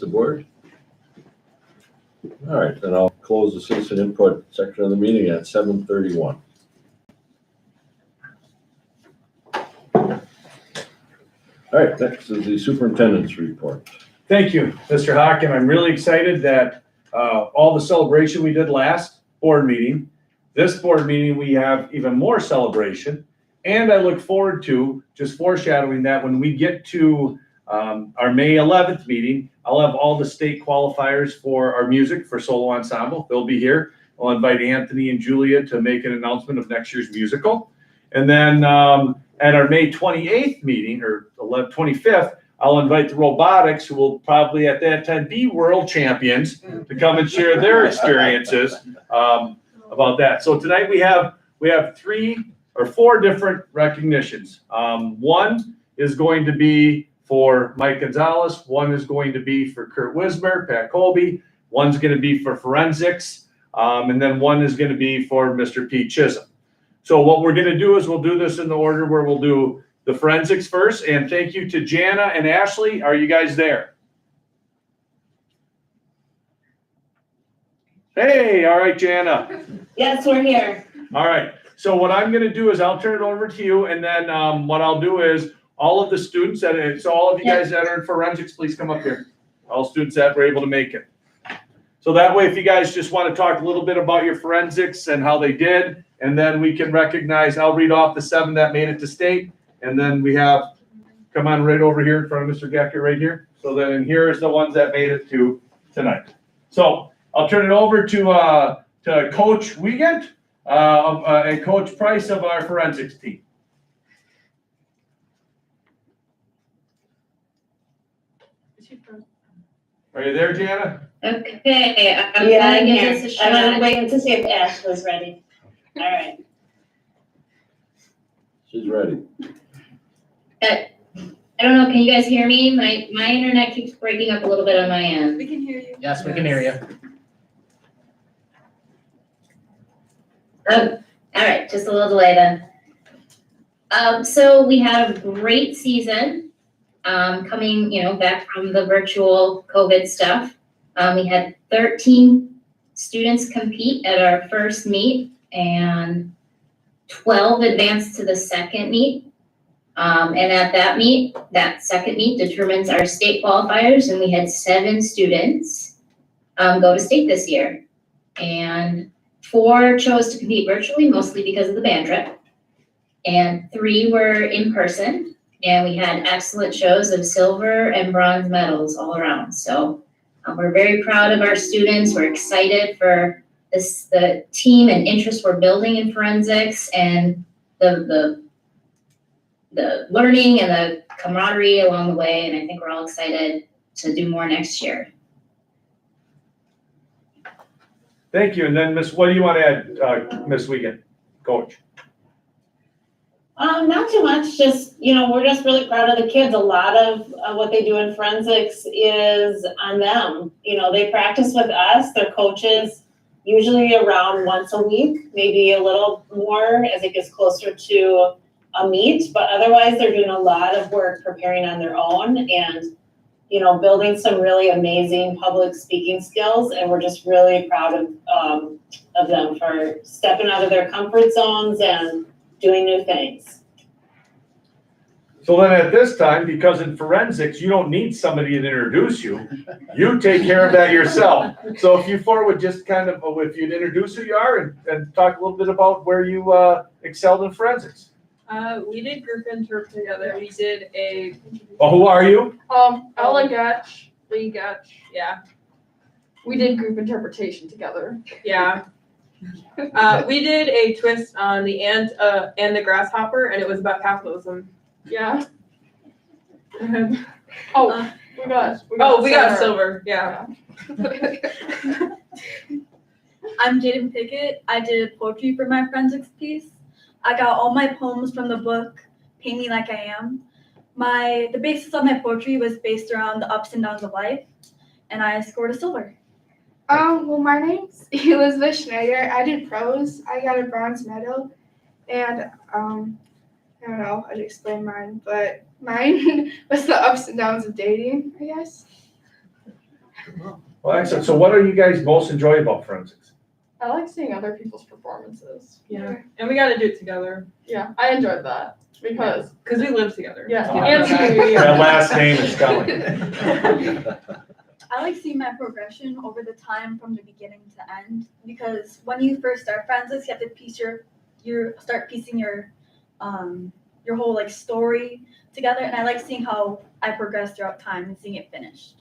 The board? All right, then I'll close the citizen input section of the meeting at 7:31. All right, next is the superintendent's report. Thank you, Mr. Hawk, and I'm really excited that all the celebration we did last board meeting, this board meeting, we have even more celebration. And I look forward to just foreshadowing that when we get to our May 11th meeting, I'll have all the state qualifiers for our music for solo ensemble. They'll be here. I'll invite Anthony and Julia to make an announcement of next year's musical. And then at our May 28th meeting, or 25th, I'll invite the robotics, who will probably at that time be world champions, to come and share their experiences about that. So tonight we have 3 or 4 different recognitions. One is going to be for Mike Gonzalez, one is going to be for Kurt Wismer, Pat Colby, one's going to be for forensics, and then one is going to be for Mr. Pete Chisholm. So what we're going to do is we'll do this in the order where we'll do the forensics first, and thank you to Jana and Ashley. Are you guys there? Hey, all right, Jana. Yes, we're here. All right, so what I'm going to do is I'll turn it over to you, and then what I'll do is all of the students so all of you guys that are in forensics, please come up here. All students that were able to make it. So that way, if you guys just want to talk a little bit about your forensics and how they did, and then we can recognize, I'll read off the 7 that made it to state, and then we have, come on right over here in front of Mr. Gecker right here. So then here's the ones that made it to tonight. So I'll turn it over to Coach Wiegand and Coach Price of our forensics team. Are you there, Jana? Okay, I'm Yeah, gonna give give this this a a shot. I'm waiting to see if Ashley's ready. All right. She's ready. I don't know, can you guys hear me? My internet keeps breaking up a little bit on my end. We can hear you. Yes, we can hear you. All right, just a little delay then. So we had a great season, coming, back from the virtual COVID stuff. We had 13 students compete at our first meet, and 12 advanced to the second meet. And at that second meet determines our state qualifiers, and we had 7 students go to state this year. And 4 chose to compete virtually, mostly because of the band trip. And 3 were in person, and we had excellent shows of silver and bronze medals all around. So we're very proud of our students. We're excited for the team and interest we're building in forensics, and the learning and the camaraderie along the way. And I think we're all excited to do more next year. Thank you. And then what do you want to add, Ms. Wiegand, Coach? Not too much, just, we're just really proud of the kids. A lot of what they do in forensics is on them. They practice with us, their coaches, usually around once a week, maybe a little more as it gets closer to a meet, but otherwise they're doing a lot of work preparing on their own and, building some really amazing public speaking skills. And we're just really proud of them for stepping out of their comfort zones and doing new things. So then at this time, because in forensics, you don't need somebody to introduce you. You take care of that yourself. So if you four would just if you'd introduce who you are and talk a little bit about where you excelled in forensics. We did group interp together. We did Well, who are you? Ellen Gatch, Lee Gatch, yeah. We did group interpretation together. Yeah. We did a twist on the ant and the grasshopper, and it was about capitalism. Yeah. We got silver. Yeah. I'm Jaden Pickett. I did poetry for my forensics piece. I got all my poems from the book Paint Me Like I Am. The basis of my poetry was based around the ups and downs of life, and I scored a silver. Well, my name's Elizabeth Schneider. I did prose. I got a bronze medal, and I don't know how to explain mine, but mine was the ups and downs of dating, I guess. Well, excellent. So what do you guys most enjoy about forensics? I like seeing other people's performances. Yeah, and we gotta do it together, Yeah, I enjoyed that because cause we live together. yeah, Oh, and That last name is coming. I like seeing my progression over the time from the beginning to end, because when you first start forensics, you have to piece start piecing your whole like story together, and I like seeing how I progress throughout time and seeing it finished.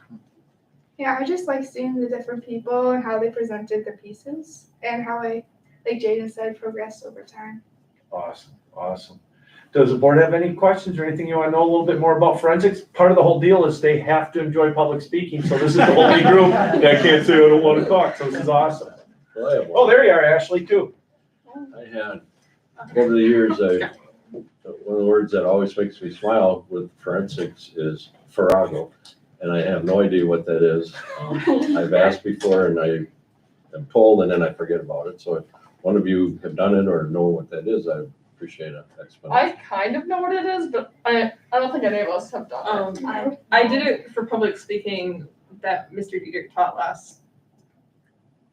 Yeah, I just like seeing the different people and how they presented the pieces and how I, like Jaden said, progressed over time. Awesome. Does the board have any questions or anything you want to know a little bit more about forensics? Part of the whole deal is they have to enjoy public speaking, so this is the only group that can't say I don't want to talk, so this is awesome. Well, I have Oh, one. there you are, Ashley, too. I had, over the years, one of the words that always makes me smile with forensics is farrago. And I have no idea what that is. I've asked before and I am told and then I forget about it. So if one of you have done it or know what that is, I appreciate an explanation. I kind of know what it is, but I don't think any of us have done it. I did it for public speaking that Mr. Dietrich taught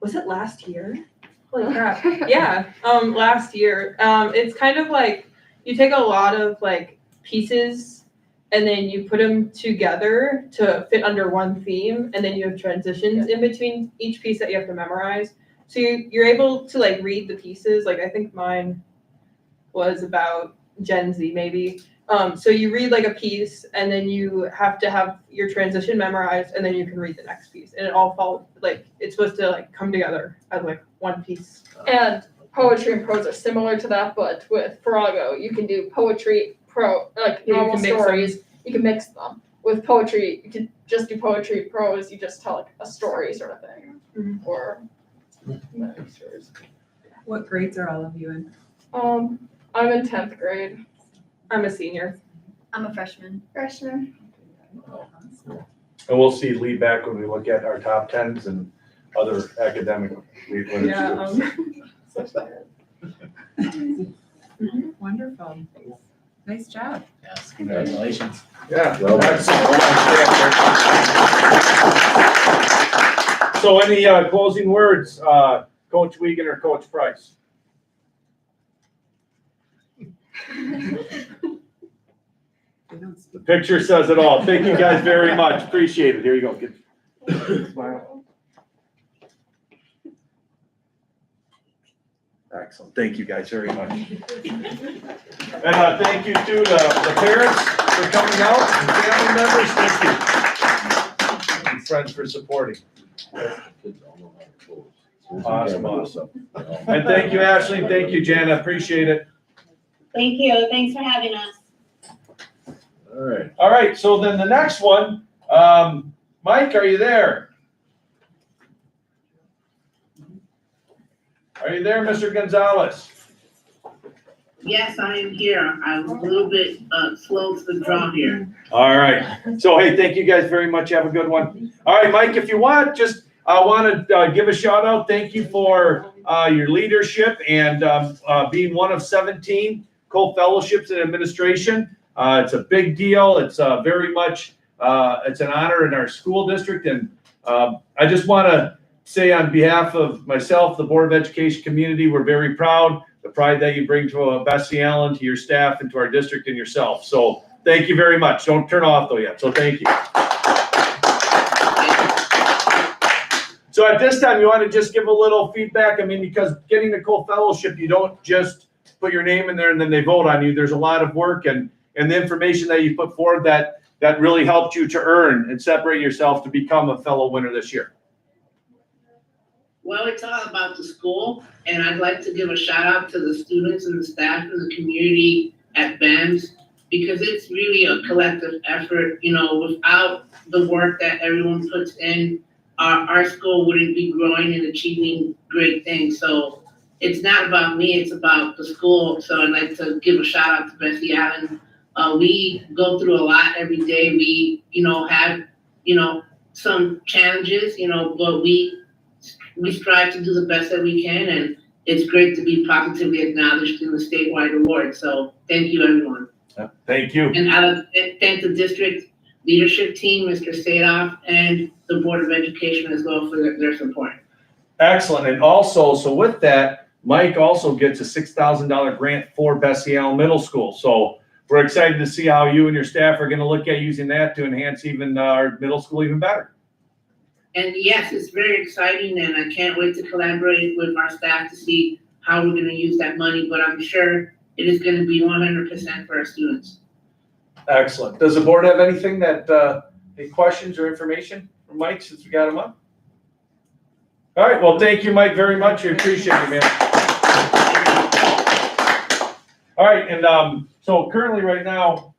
was it last year? Holy crap, yeah, last year. It's kind of like, you take a lot of like pieces and then you put them together to fit under one theme, and then you have transitions in between each piece that you have to memorize. So you're able to like read the pieces, like I think mine was about Gen Z maybe. So you read like a piece and then you have to have your transition memorized and then you can read the next piece. And it all follows, like, it's supposed to like come together as like one piece. And poetry and prose are similar to that, but with farrago, you can do poetry, like You normal can mix stories. You can mix them. With poetry, you can just do poetry, prose, you just tell like a story sort of thing. Mhm. Or many stories. What grades are all of you in? I'm in 10th grade. I'm a senior. I'm a freshman. Freshman. And we'll see lead back when we look at our top tens and other academic lead winners. Yeah, Such that. Wonderful. Nice job. Yes, congratulations. Yeah. Well, Excellent. So any closing words, Coach Wiegand or Coach Price? The picture says it all. Thank you guys very much. Appreciate it. Here you go. Smile. Excellent. Thank you guys very much. And thank you to the parents for coming out and family members. Thank you. And friends for supporting. Kids all know how to close. Awesome. And thank you, Ashley. Thank you, Jana. Appreciate it. Thank you, thanks for having us. All right. All right, so then the next one, Mike, are you there? Are you there, Mr. Gonzalez? Yes, I am here. I'm a little bit slow to the draw here. All right, so hey, thank you guys very much. Have a good one. All right, Mike, if you want, just want to give a shout out. Thank you for your leadership and being one of 17 co-fellowships in administration. It's a big deal. It's very much, it's an honor in our school district. And I just want to say on behalf of myself, the Board of Education community, we're very proud, the pride that you bring to Bessie Allen, to your staff, and to our district and yourself. So thank you very much. Don't turn off though yet. So thank you. So at this time, you want to just give a little feedback? I mean, because getting the co-fellowship, you don't just put your name in there and then they vote on you. There's a lot of work and the information that you put forward that really helped you to earn and separate yourself to become a fellow winner this year. Well, it's all about the school, and I'd like to give a shout out to the students and the staff and the community at Ben's, because it's really a collective effort. You know, without the work that everyone puts in, our school wouldn't be growing and achieving great things. So it's not about me, it's about the school. So I'd like to give a shout out to Bessie Allen. We go through a lot every day. We, have, some challenges, but we strive to do the best that we can, and it's great to be positively acknowledged in the statewide award. So thank you, everyone. Thank you. And I thank the district leadership team, Mr. Sadoff, and the Board of Education as well for their support. Excellent. And also, so with that, Mike also gets a $6,000 grant for Bessie Allen Middle School. So we're excited to see how you and your staff are going to look at using that to enhance even our middle school even better. And yes, it's very exciting, and I can't wait to collaborate with our staff to see how we're going to use that money, but I'm sure it is going to be 100% for our students. Excellent. Does the board have anything that, any questions or information from Mike since we got him up? All right, well, thank you, Mike, very much. We appreciate you, man. All right, and so currently right now,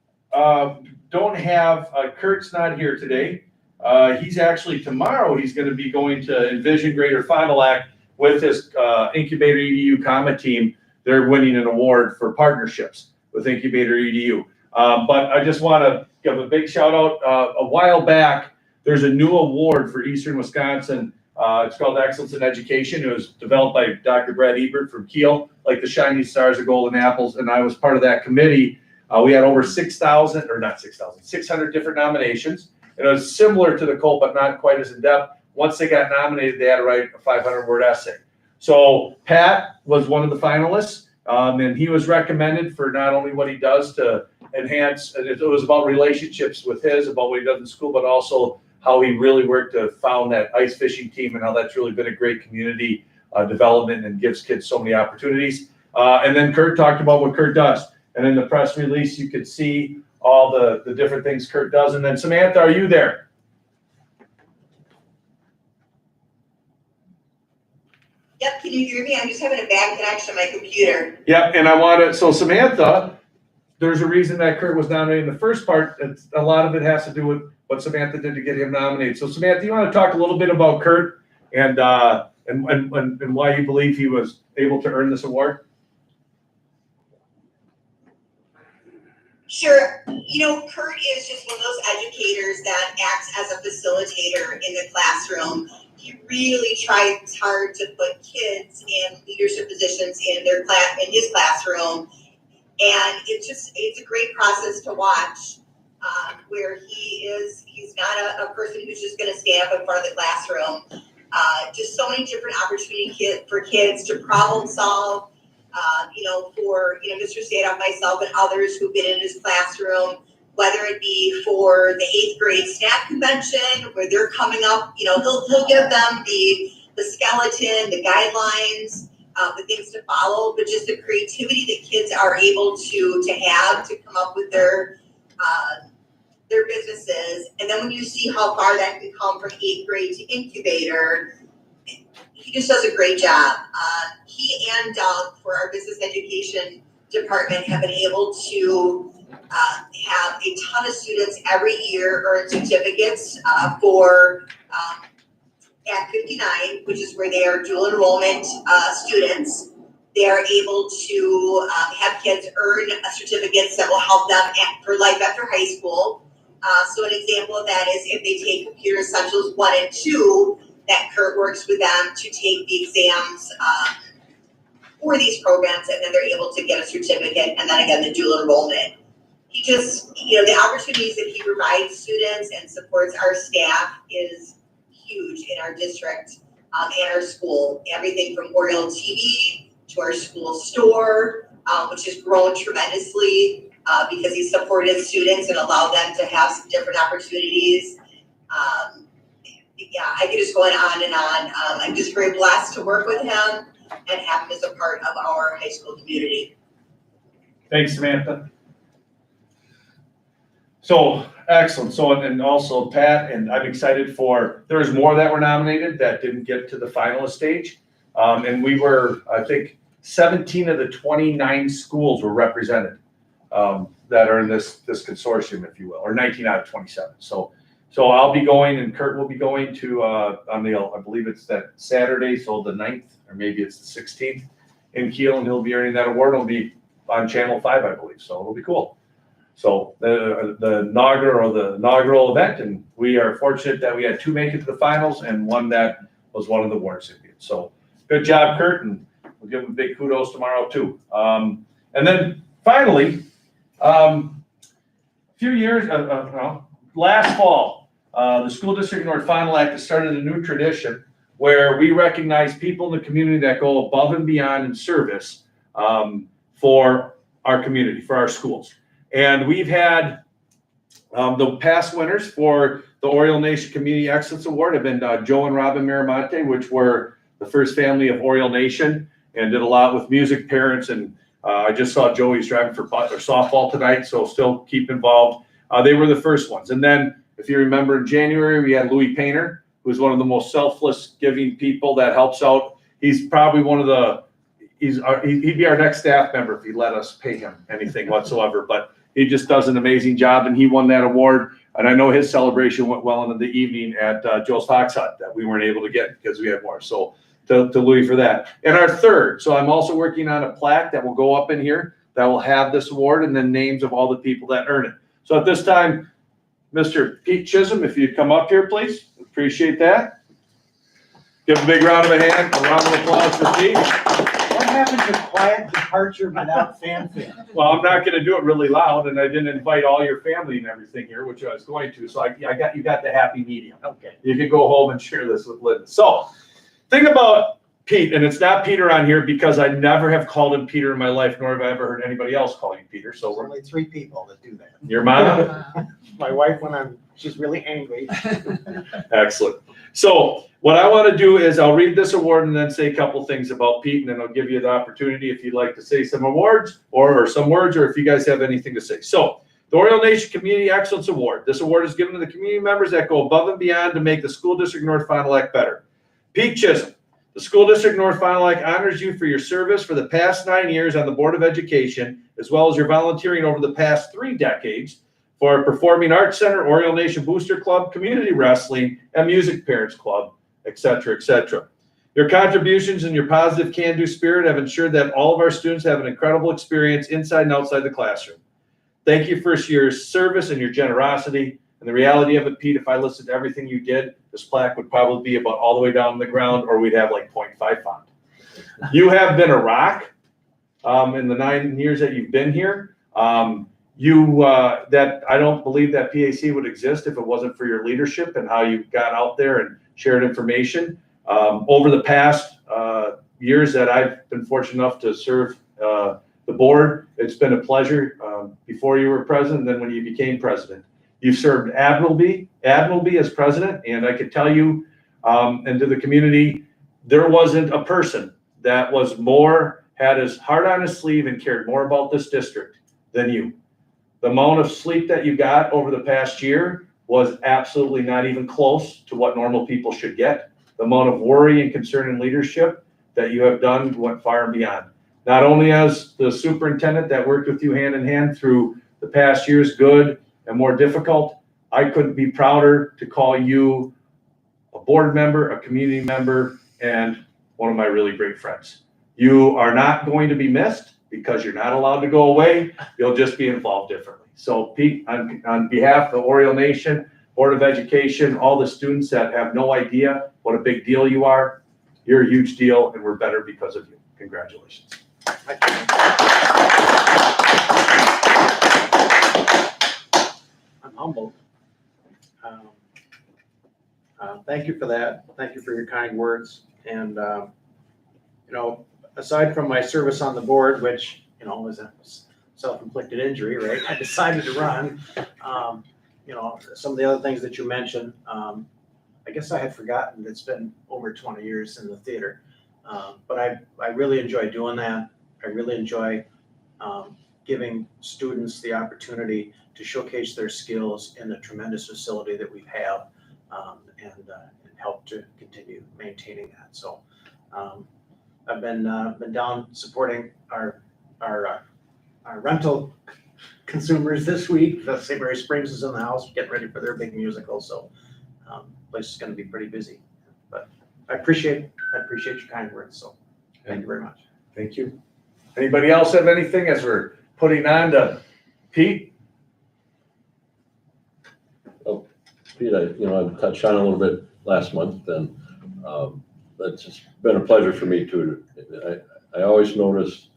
don't have, Kurt's not here today. He's actually, tomorrow, he's going to be going to Envision Greater Fond du Lac with his Incubator EDU Comma team. They're winning an award for partnerships with Incubator EDU. But I just want to give a big shout out. A while back, there's a new award for Eastern Wisconsin. It's called Excellence in Education. It was developed by Dr. Brad Ebert from Kiel, like the Shining Stars or Golden Apples, and I was part of that committee. We had over 600 different nominations. And it was similar to the COLE, but not quite as in-depth. Once they got nominated, they had to write a 500-word essay. So Pat was one of the finalists, and he was recommended for not only what he does to enhance, and it was about relationships with about what he does in school, but also how he really worked to found that ice fishing team and how that's really been a great community development and gives kids so many opportunities. And then Kurt talked about what Kurt does. And in the press release, you could see all the different things Kurt does. And then Samantha, are you there? Yep, can you hear me? I'm just having a bad connection on my computer. Yep, and so Samantha, there's a reason that Kurt was nominated in the first part. A lot of it has to do with what Samantha did to get him nominated. So Samantha, you want to talk a little bit about Kurt and why you believe he was able to earn this award? Sure. You know, Kurt is just one of those educators that acts as a facilitator in the classroom. He really tries hard to put kids in leadership positions in his classroom. And it's a great process to watch, where he's not a person who's just going to stand up in front of the classroom. Just so many different opportunities for kids to problem solve, for Mr. Sadoff, myself, and others who've been in his classroom, whether it be for the 8th grade staff convention, where they're coming up, he'll give them the skeleton, the guidelines, the things to follow, but just the creativity that kids are able to have to come up with their businesses. And then when you see how far that can come from 8th grade to incubator, he just does a great job. He and Doug, for our business education department, have been able to have a ton of students every year earn certificates for Act 59, which is where they are dual enrollment students. They are able to have kids earn certificates that will help them for life after high school. So an example of that is if they take Computer Essentials 1 and 2, that Kurt works with them to take the exams for these programs, and then they're able to get a certificate, and then again, the dual enrollment. He just, the opportunities that he provides students and supports our staff is huge in our district and our school. Everything from Oriole TV to our school store, which has grown tremendously because he supported students and allowed them to have some different opportunities. I could just go on and on. I'm just very blessed to work with him and have him as a part of our high school community. Thanks, Samantha. So, excellent. So, and also Pat, and I'm excited there's more that were nominated that didn't get to the finalist stage. And we were, I think, 17 of the 29 schools were represented that are in this consortium, if you will, or 19 out of 27. So I'll be going, and Kurt will be going to, I believe it's that Saturday, so the 9th, or maybe it's the 16th in Kiel, and he'll be earning that award. It'll be on Channel 5, I believe, so it'll be cool. So the inaugural event, and we are fortunate that we had 2 make it to the finals, and one that was one of the award recipients. So good job, Kurt, and we'll give him big kudos tomorrow too. And then finally, a few years, last fall, the School District North Fond du Lac has started a new tradition where we recognize people in the community that go above and beyond in service for our community, for our schools. And we've had the past winners for the Oriole Nation Community Excellence Award have been Joe and Robin Miramonte, which were the first family of Oriole Nation and did a lot with music, parents, and I just saw Joey's driving for softball tonight, so still keep involved. They were the first ones. And then, if you remember, in January, we had Louis Painter, who's one of the most selfless giving people that helps out. He's probably one of the, he'd be our next staff member if he let us pay him anything whatsoever, but he just does an amazing job, and he won that award. And I know his celebration went well into the evening at Joe's Fox Hut that we weren't able to get because we had more. So to Louis for that. And our third, so I'm also working on a plaque that will go up in here that will have this award and then names of all the people that earn it. So at this time, Mr. Pete Chisholm, if you'd come up here, please. Appreciate that. Give a big round of applause for Pete. What happened to quiet departure without fanfare? Well, I'm not going to do it really loud, and I didn't invite all your family and everything here, which I was going to. So you got the happy medium. Okay. You can go home and share this with Linda. So, think about Pete, and it's not Peter on here because I never have called him Peter in my life, nor have I ever heard anybody else call him Peter. So There's only 3 people that do that. Your mom? My wife, when she's really angry. Excellent. So what I want to do is I'll read this award and then say a couple things about Pete, and then I'll give you the opportunity if you'd like to say some awards or some words, or if you guys have anything to say. So the Oriole Nation Community Excellence Award. This award is given to the community members that go above and beyond to make the School District North Fond du Lac better. Pete Chisholm, the School District North Fond du Lac honors you for your service for the past 9 years on the Board of Education, as well as your volunteering over the past 3 decades for Performing Arts Center, Oriole Nation Booster Club, Community Wrestling, and Music Parents Club, etc., etc. Your contributions and your positive can-do spirit have ensured that all of our students have an incredible experience inside and outside the classroom. Thank you for your service and your generosity. And the reality of it, Pete, if I listed everything you did, this plaque would probably be about all the way down the ground, or we'd have like 0.5 font. You have been a rock in the 9 years that you've been here. That I don't believe that PAC would exist if it wasn't for your leadership and how you got out there and shared information. Over the past years that I've been fortunate enough to serve the board, it's been a pleasure before you were president, then when you became president. You've served admirably as president, and I could tell you, and to the community, there wasn't a person that had his heart on his sleeve and cared more about this district than you. The amount of sleep that you got over the past year was absolutely not even close to what normal people should get. The amount of worry and concern and leadership that you have done went far and beyond. Not only as the superintendent that worked with you hand in hand through the past years, good and more difficult, I couldn't be prouder to call you a board member, a community member, and one of my really great friends. You are not going to be missed because you're not allowed to go away. You'll just be involved differently. So Pete, on behalf of the Oriole Nation, Board of Education, all the students that have no idea what a big deal you are, you're a huge deal, and we're better because of you. Congratulations. I'm humbled. Thank you for that. Thank you for your kind words. And, aside from my service on the board, which, was a self-inflicted injury, right? I decided to run. Some of the other things that you mentioned, I guess I had forgotten that it's been over 20 years in the theater. But I really enjoy doing that. I really enjoy giving students the opportunity to showcase their skills in the tremendous facility that we have, and help to continue maintaining that. So I've been down supporting our rental consumers this week. The St. Springs is in the house, getting ready for their big musical. So place is going to be pretty busy. But I appreciate your kind words. So thank you very much. Thank you. Anybody else have anything as we're putting on to Pete? Oh, Pete, I touched on a little bit last month, and it's just been a pleasure for me too. I always noticed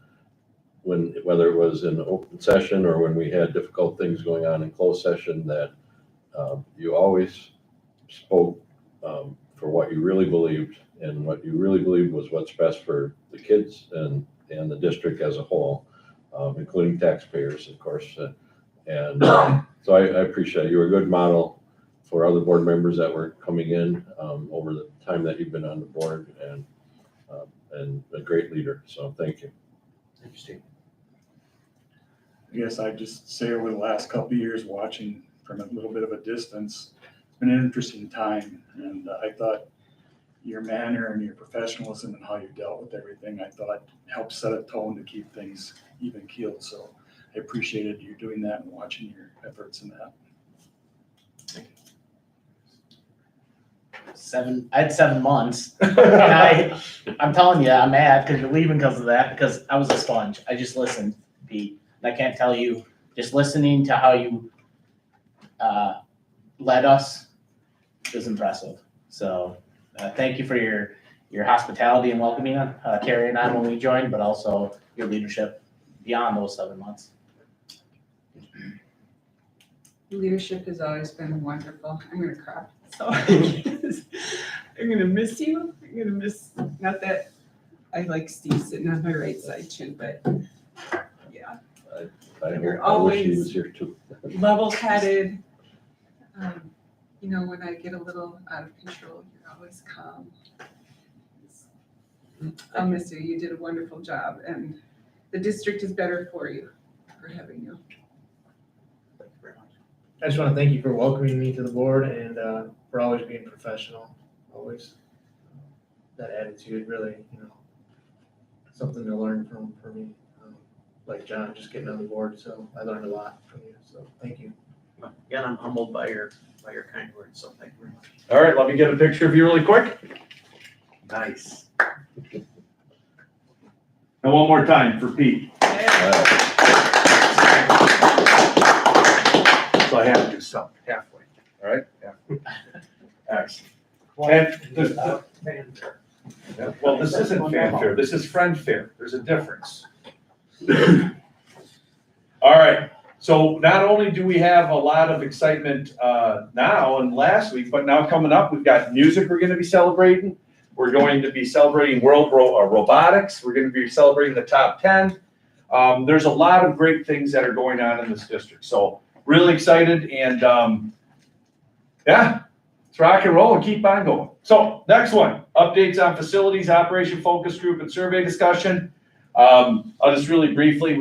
whether it was in open session or when we had difficult things going on in closed session, that You always spoke for what you really believed, and what you really believed was what's best for the kids and the district as a whole, including taxpayers, of course. So I appreciate it. You were a good model for other board members that were coming in over the time that you've been on the board, and a great leader. So thank you. Thank you, Steve. I guess I'd just say over the last couple of years, watching from a little bit of a distance, it's been an interesting time. And I thought your manner and your professionalism and how you dealt with everything, I thought helped set a tone to keep things even keeled. So I appreciated you doing that and watching your efforts in that. I had 7 months. And I'm telling you, I'm mad because you're leaving because of that, because I was a sponge. I just listened, Pete. And I can't tell you, just listening to how you led us is impressive. So thank you for your hospitality and welcoming Carrie and I when we joined, but also your leadership beyond those 7 months. Leadership has always been wonderful. I'm gonna cry. So I'm gonna miss you. I'm gonna miss, not that I like Steve sitting on my right side too, but yeah. You're I wish he always was here too. level-headed. You know, when I get a little out of control, you're always calm. I'll miss you. You did a wonderful job, and the district is better for you, for having you. Thank you very much. I just want to thank you for welcoming me to the board and for always being professional, always. That attitude really, something to learn from for me. Like John, just getting on the board, so I learned a lot from you, so thank you. Again, I'm humbled by your kind words, so thank you very much. All right, let me get a picture of you really quick. Nice. And one more time for Pete. So I have to do something halfway, all right? Excellent. And well, this isn't fanfare, this is friendfare. There's a difference. All right, so not only do we have a lot of excitement now and last week, but now coming up, we've got music we're going to be celebrating. We're going to be celebrating World Robotics. We're going to be celebrating the top 10. There's a lot of great things that are going on in this district. So really excited, and yeah, let's rock and roll and keep on going. So next one, updates on facilities, operation focus group, and survey discussion. I'll just really briefly,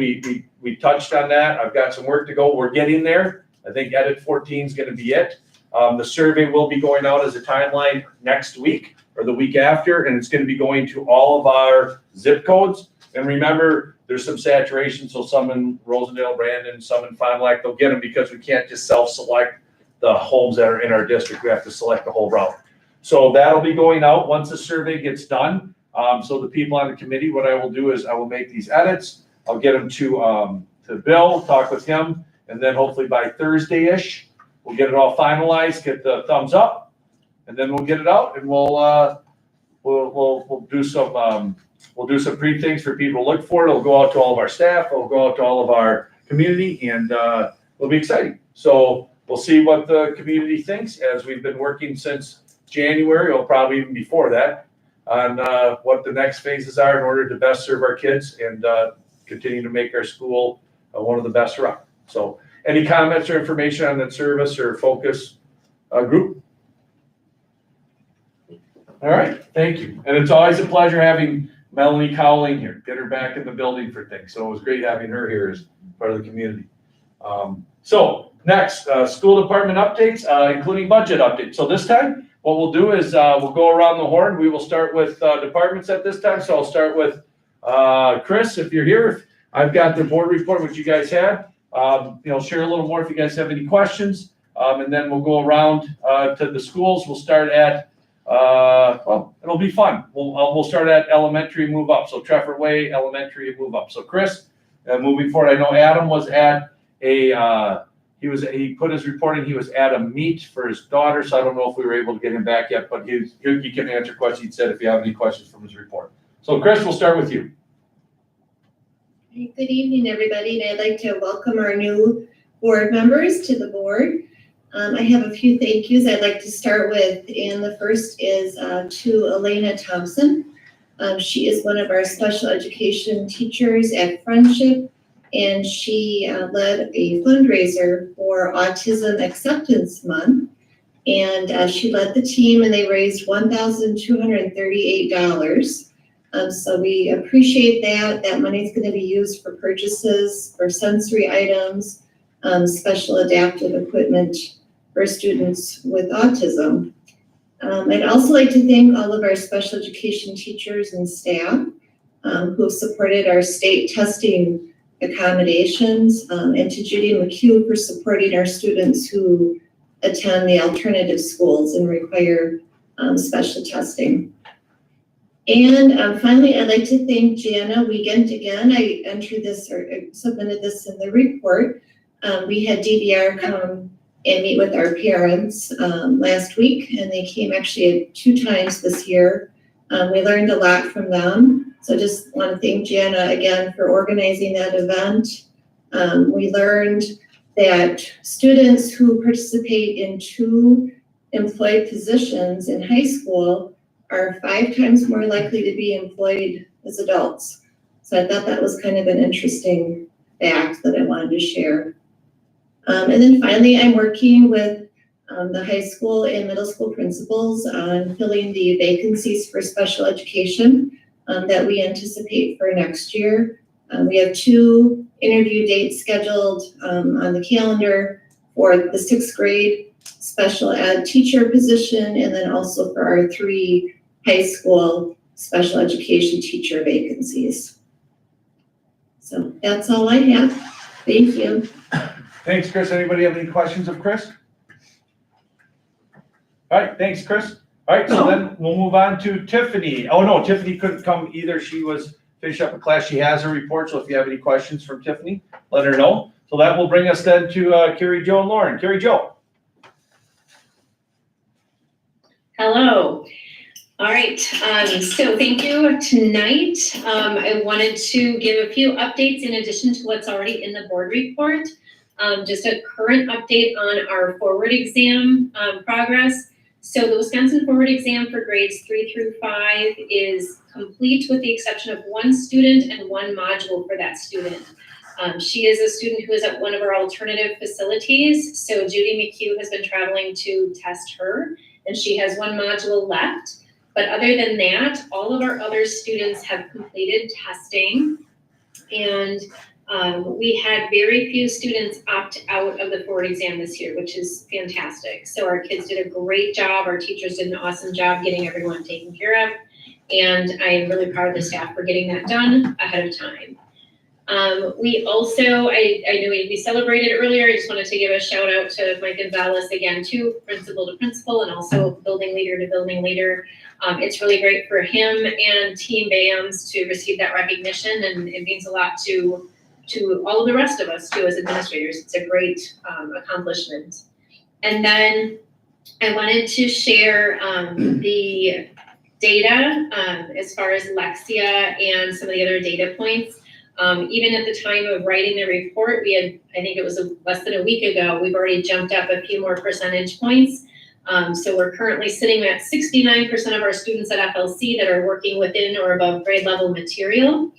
we touched on that. I've got some work to go. We're getting there. I think edit 14 is going to be it. The survey will be going out as a timeline next week or the week after, and it's going to be going to all of our zip codes. And remember, there's some saturation, so some in Rosendale, Brandon, some in Fond du Lac, they'll get them because we can't just self-select the homes that are in our district. We have to select the whole route. So that'll be going out once the survey gets done. So the people on the committee, what I will do is I will make these edits. I'll get them to Bill, talk with him, and then hopefully by Thursday-ish, we'll get it all finalized, get the thumbs up, and then we'll get it out, and we'll do some pre-things for people to look for. It'll go out to all of our staff. It'll go out to all of our community, and it'll be exciting. So we'll see what the community thinks as we've been working since January, or probably even before that, on what the next phases are in order to best serve our kids and continue to make our school one of the best around. So any comments or information on that service or focus group? All right, thank you. And it's always a pleasure having Melanie Cowling here, get her back in the building for things. So it was great having her here as part of the community. So next, school department updates, including budget updates. So this time, what we'll do is we'll go around the horn. We will start with departments at this time. So I'll start with Chris, if you're here. I've got the board report, which you guys had. Share a little more if you guys have any questions. And then we'll go around to the schools. We'll start at, well, it'll be fun. We'll start at elementary and move up. So Treffer Way, elementary and move up. So Chris, moving forward, I know Adam was at he put his report in, he was at a meet for his daughter, so I don't know if we were able to get him back yet, but he can answer questions. He said if you have any questions from his report. So Chris, we'll start with you. Good evening, everybody, and I'd like to welcome our new board members to the board. I have a few thank yous I'd like to start with, and the first is to Elena Thompson. She is one of our special education teachers at Friendship, and she led a fundraiser for Autism Acceptance Month. And she led the team, and they raised $1,238. So we appreciate that. That money is going to be used for purchases for sensory items, special adaptive equipment for students with autism. I'd also like to thank all of our special education teachers and staff who have supported our state testing accommodations, and to Judy McHugh for supporting our students who attend the alternative schools and require special testing. And finally, I'd like to thank Jana Wiegand again. I entered this or submitted this in the report. We had DVR come and meet with our parents last week, and they came actually 2 times this year. We learned a lot from them. So just want to thank Jana again for organizing that event. We learned that students who participate in 2 employed positions in high school are 5 times more likely to be employed as adults. So I thought that was kind of an interesting fact that I wanted to share. And then finally, I'm working with the high school and middle school principals on filling the vacancies for special education that we anticipate for next year. We have 2 interview dates scheduled on the calendar for the 6th grade special ed teacher position, and then also for our 3 high school special education teacher vacancies. So that's all I have. Thank you. Thanks, Chris. Anybody have any questions of Chris? All right, thanks, Chris. All right, so then we'll move on to Tiffany. Oh, no, Tiffany couldn't come either. She was finishing up a class. She has her report, so if you have any questions from Tiffany, let her know. So that will bring us then to Carrie Jo and Lauren. Carrie Jo. Hello. All right, so thank you. Tonight, I wanted to give a few updates in addition to what's already in the board report. Just a current update on our forward exam progress. So the Wisconsin forward exam for grades 3 through 5 is complete with the exception of 1 student and 1 module for that student. She is a student who is at one of our alternative facilities. So Judy McHugh has been traveling to test her, and she has 1 module left. But other than that, all of our other students have completed testing, and we had very few students opt out of the forward exam this year, which is fantastic. So our kids did a great job. Our teachers did an awesome job getting everyone taken care of. And I am really proud of the staff for getting that done ahead of time. We also, I know we celebrated earlier. I just wanted to give a shout out to Mike Gonzalez again, too, principal to principal, and also building leader to building leader. It's really great for him and Team BAMS to receive that recognition, and it means a lot to all of the rest of us too as administrators. It's a great accomplishment. And then I wanted to share the data as far as Lexia and some of the other data points. Even at the time of writing the report, we had, I think it was less than a week ago, we've already jumped up a few more percentage points. So we're currently sitting at 69% of our students at FLC that are working within or above grade level material.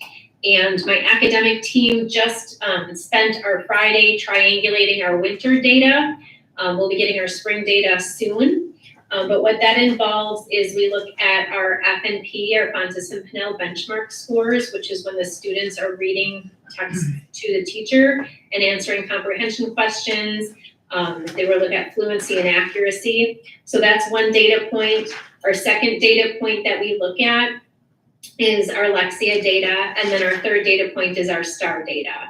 And my academic team just spent our Friday triangulating our winter data. We'll be getting our spring data soon. But what that involves is we look at our FNP, our Fontes and Pinnell benchmark scores, which is when the students are reading text to the teacher and answering comprehension questions. They will look at fluency and accuracy. So that's one data point. Our second data point that we look at is our Lexia data, and then our third data point is our STAR data.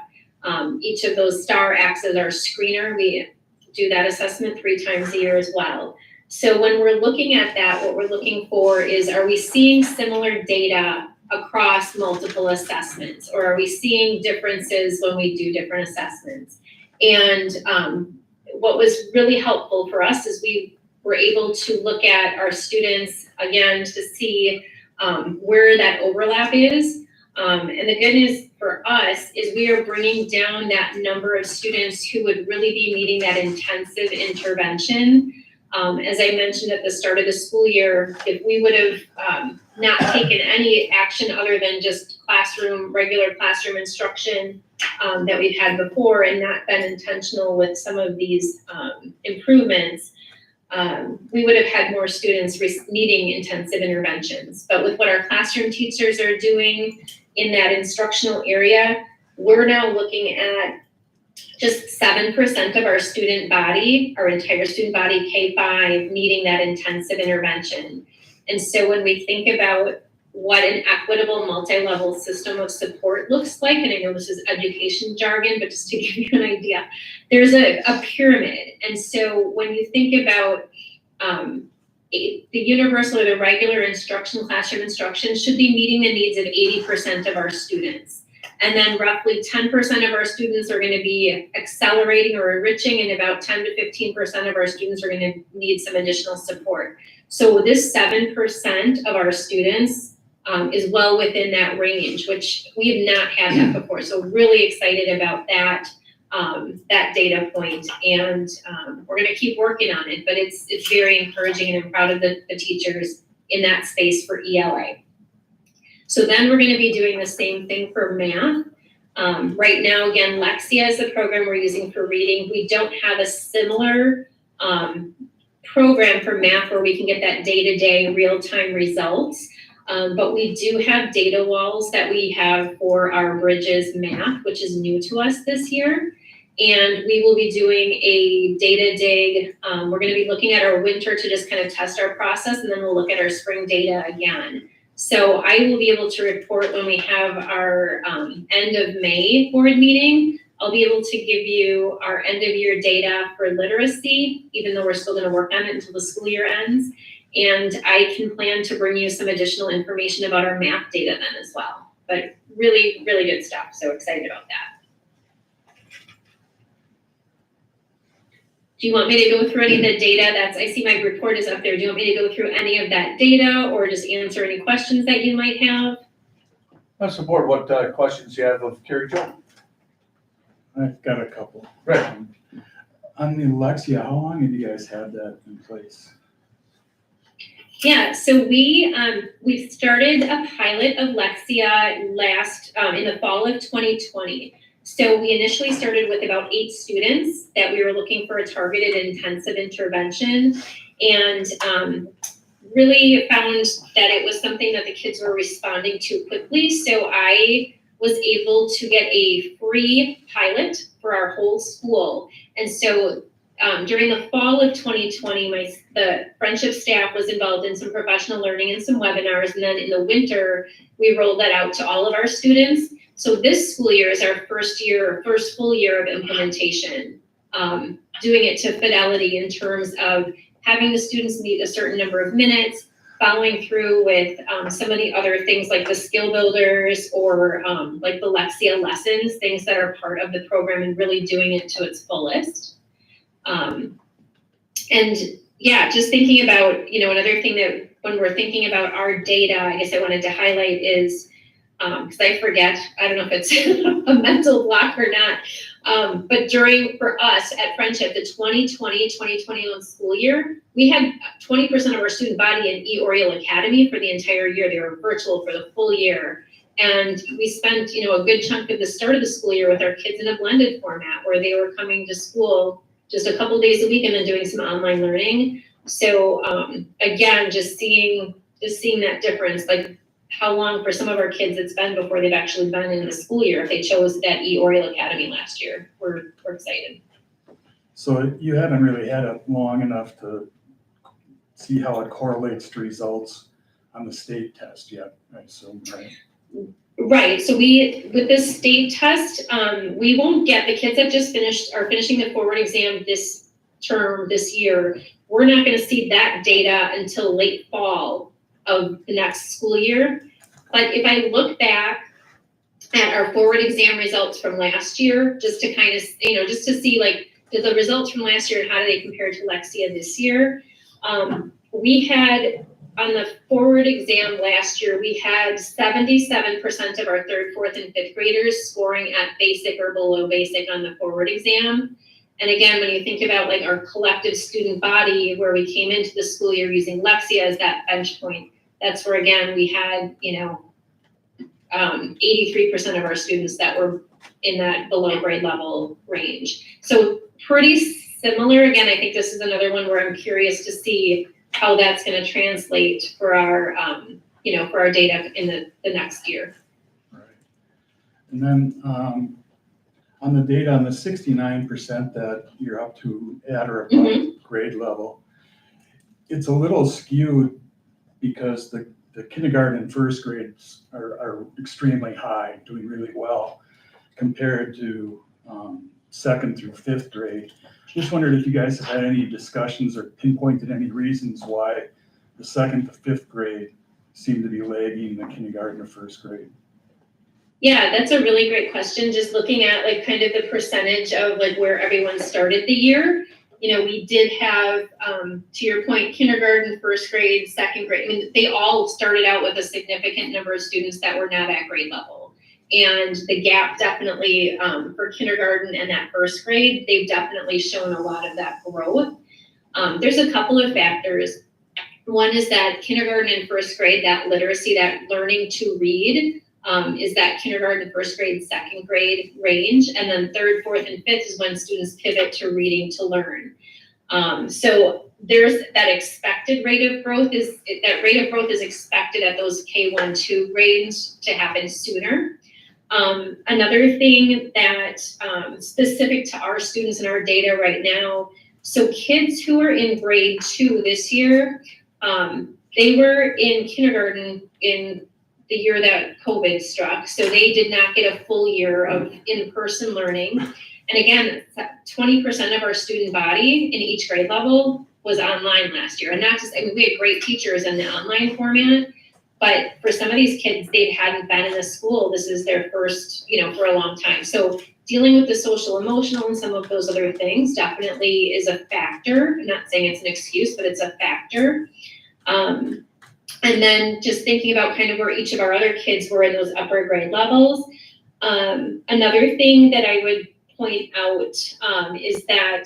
Each of those STAR acts as our screener. We do that assessment 3 times a year as well. So when we're looking at that, what we're looking for is, are we seeing similar data across multiple assessments, or are we seeing differences when we do different assessments? And what was really helpful for us is we were able to look at our students again to see where that overlap is. And the good news for us is we are bringing down that number of students who would really be needing that intensive intervention. As I mentioned at the start of the school year, if we would have not taken any action other than just regular classroom instruction that we've had before and not been intentional with some of these improvements, we would have had more students needing intensive interventions. But with what our classroom teachers are doing in that instructional area, we're now looking at just 7% of our student body, our entire student body, K-5, needing that intensive intervention. And so when we think about what an equitable multi-level system of support looks like, and I know this is education jargon, but just to give you an idea, there's a pyramid. And so when you think about the universal or the regular instruction, classroom instruction should be meeting the needs of 80% of our students. And then roughly 10% of our students are going to be accelerating or enriching, and about 10 to 15% of our students are going to need some additional support. So this 7% of our students is well within that range, which we have not had that before. So really excited about that, that data point, and we're going to keep working on it, but it's very encouraging, and I'm proud of the teachers in that space for ELA. So then we're going to be doing the same thing for math. Right now, again, Lexia is the program we're using for reading. We don't have a similar program for math where we can get that day-to-day real-time results. But we do have data walls that we have for our Bridges math, which is new to us this year. And we will be doing a data dig. We're going to be looking at our winter to just kind of test our process, and then we'll look at our spring data again. So I will be able to report when we have our end of May board meeting. I'll be able to give you our end of year data for literacy, even though we're still going to work on it until the school year ends. And I can plan to bring you some additional information about our math data then as well. But really, really good stuff. So excited about that. Do you want me to go through any of the data I see my report is up there. Do you want me to go through any of that data or just answer any questions that you might have? I support what questions you have of Carrie Jo. I've got a couple. Right. On the Lexia, how long have you guys had that in place? Yeah, so we started a pilot of Lexia last in the fall of 2020. So we initially started with about 8 students that we were looking for a targeted intensive intervention, and really found that it was something that the kids were responding to quickly. So I was able to get a free pilot for our whole school. And so during the fall of 2020, the friendship staff was involved in some professional learning and some webinars. And then in the winter, we rolled that out to all of our students. So this school year is our first full year of implementation, doing it to fidelity in terms of having the students meet a certain number of minutes, following through with some of the other things like the skill builders or like the Lexia lessons, things that are part of the program, and really doing it to its fullest. And yeah, just thinking about, another thing that when we're thinking about our data, I guess I wanted to highlight is, because I forget, I don't know if it's a mental block or not, but for us at Friendship, the 2020-2021 school year, we had 20% of our student body in Oriole Academy for the entire year. They were virtual for the full year. And we spent, a good chunk of the start of the school year with our kids in a blended format where they were coming to school just a couple days a week and then doing some online learning. So again, just seeing that difference, like how long for some of our kids it's been before they've actually been in the school year if they chose that Oriole Academy last year. We're excited. So you haven't really had it long enough to see how it correlates to results on the state test yet, I assume, right? Right, so with this state test, we won't get, the kids that are finishing the forward exam this term, this year, we're not gonna see that data until late fall of the next school year. But if I look back at our forward exam results from last year, just to kind of, just to see like, did the results from last year, how do they compare to Lexia this year? We had on the forward exam last year, we had 77% of our third, fourth, and fifth graders scoring at basic or below basic on the forward exam. And again, when you think about like our collective student body, where we came into the school year using Lexia as that bench point, that's where again, we had, 83% of our students that were in that below grade level range. So pretty similar. Again, I think this is another one where I'm curious to see how that's going to translate for our, for our data in the next year. Right. And then on the data on the 69% that you're up to at or above grade level, it's a little skewed because the kindergarten and first grades are extremely high, doing really well compared to second through fifth grade. Just wondered if you guys have had any discussions or pinpointed any reasons why the second to fifth grade seem to be lagging the kindergarten or first grade. Yeah, that's a really great question. Just looking at like kind of the percentage of like where everyone started the year. We did have, to your point, kindergarten, first grade, second grade. I mean, they all started out with a significant number of students that were not at grade level. And the gap definitely for kindergarten and that first grade, they've definitely shown a lot of that growth. There's a couple of factors. One is that kindergarten and first grade, that literacy, that learning to read, is that kindergarten, first grade, second grade range. And then third, fourth, and fifth is when students pivot to reading to learn. So there's that expected rate of growth is expected at those K1-2 grades to happen sooner. Another thing that specific to our students and our data right now, so kids who are in grade 2 this year, they were in kindergarten in the year that COVID struck, so they did not get a full year of in-person learning. And again, 20% of our student body in each grade level was online last year. And not just, we had great teachers in the online format, but for some of these kids, they hadn't been in a school. This is their first, for a long time. So dealing with the social, emotional, and some of those other things definitely is a factor. I'm not saying it's an excuse, but it's a factor. And then just thinking about kind of where each of our other kids were in those upper grade levels. Another thing that I would point out is that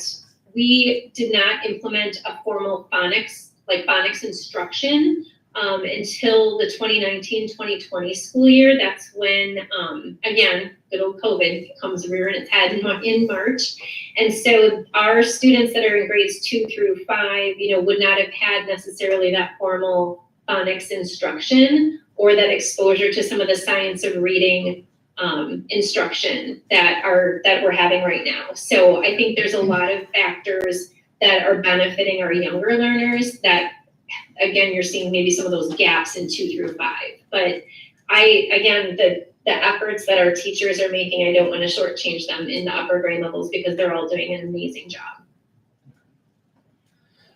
we did not implement a formal phonics instruction until the 2019-2020 school year. That's when, again, good old COVID comes rearing its head in March. And so our students that are in grades 2 through 5, would not have had necessarily that formal phonics instruction or that exposure to some of the science of reading instruction that we're having right now. So I think there's a lot of factors that are benefiting our younger learners that, again, you're seeing maybe some of those gaps in 2 through 5. But the efforts that our teachers are making, I don't want to shortchange them in the upper grade levels because they're all doing an amazing job.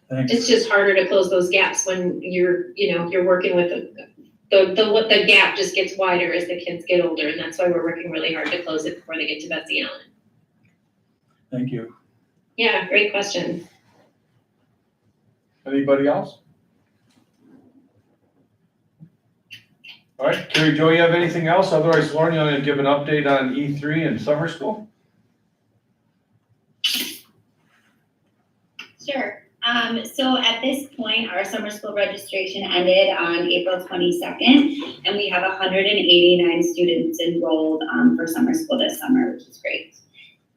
Thanks. It's just harder to close those gaps when you're working with the gap just gets wider as the kids get older, and that's why we're working really hard to close it before they get to Betsy Allen. Thank you. Yeah, great question. Anybody else? All right, Carrie Jo, you have anything else? Otherwise, Lauren, you want to give an update on E3 and summer school? Sure. So at this point, our summer school registration ended on April 22nd, and we have 189 students enrolled for summer school this summer, which is great.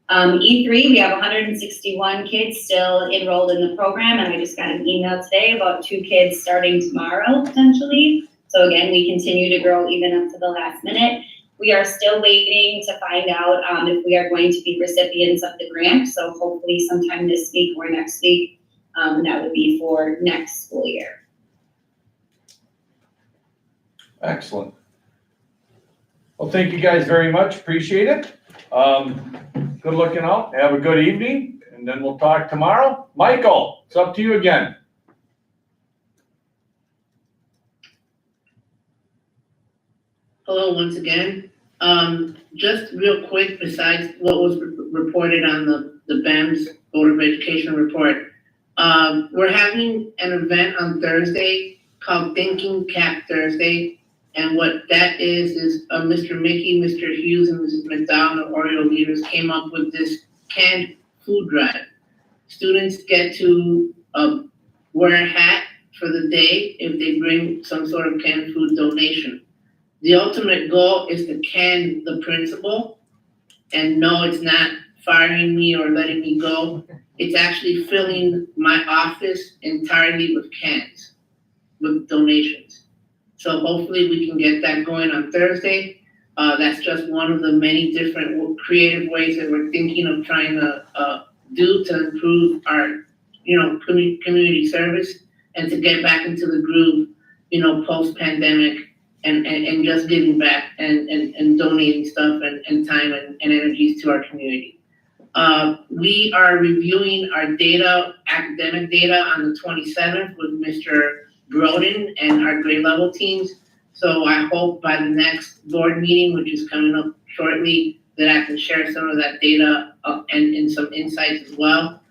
E3, we have 161 kids still enrolled in the program, and I just got an email today about 2 kids starting tomorrow, potentially. So again, we continue to grow even up to the last minute. We are still waiting to find out if we are going to be recipients of the grant, so hopefully sometime this week or next week. That would be for next school year. Excellent. Well, thank you guys very much. Appreciate it. Good looking out. Have a good evening, and then we'll talk tomorrow. Michael, it's up to you again. Hello once again. Just real quick, besides what was reported on the BEMS Board of Education report, we're having an event on Thursday called Thinking Cap Thursday. And what that is Mr. Mickey, Mr. Hughes, and Mrs. McDowell, the Oriole leaders, came up with this canned food drive. Students get to wear a hat for the day if they bring some sort of canned food donation. The ultimate goal is to can the principal, and no, it's not firing me or letting me go. It's actually filling my office entirely with cans, with donations. So hopefully we can get that going on Thursday. That's just one of the many different creative ways that we're thinking of trying to do to improve our, community service and to get back into the groove, post-pandemic and just giving back and donating stuff and time and energies to our community. We are reviewing our data, academic data on the 27th with Mr. Broden and our grade level teams. So I hope by the next board meeting, which is coming up shortly, that I can share some of that data and some insights as well.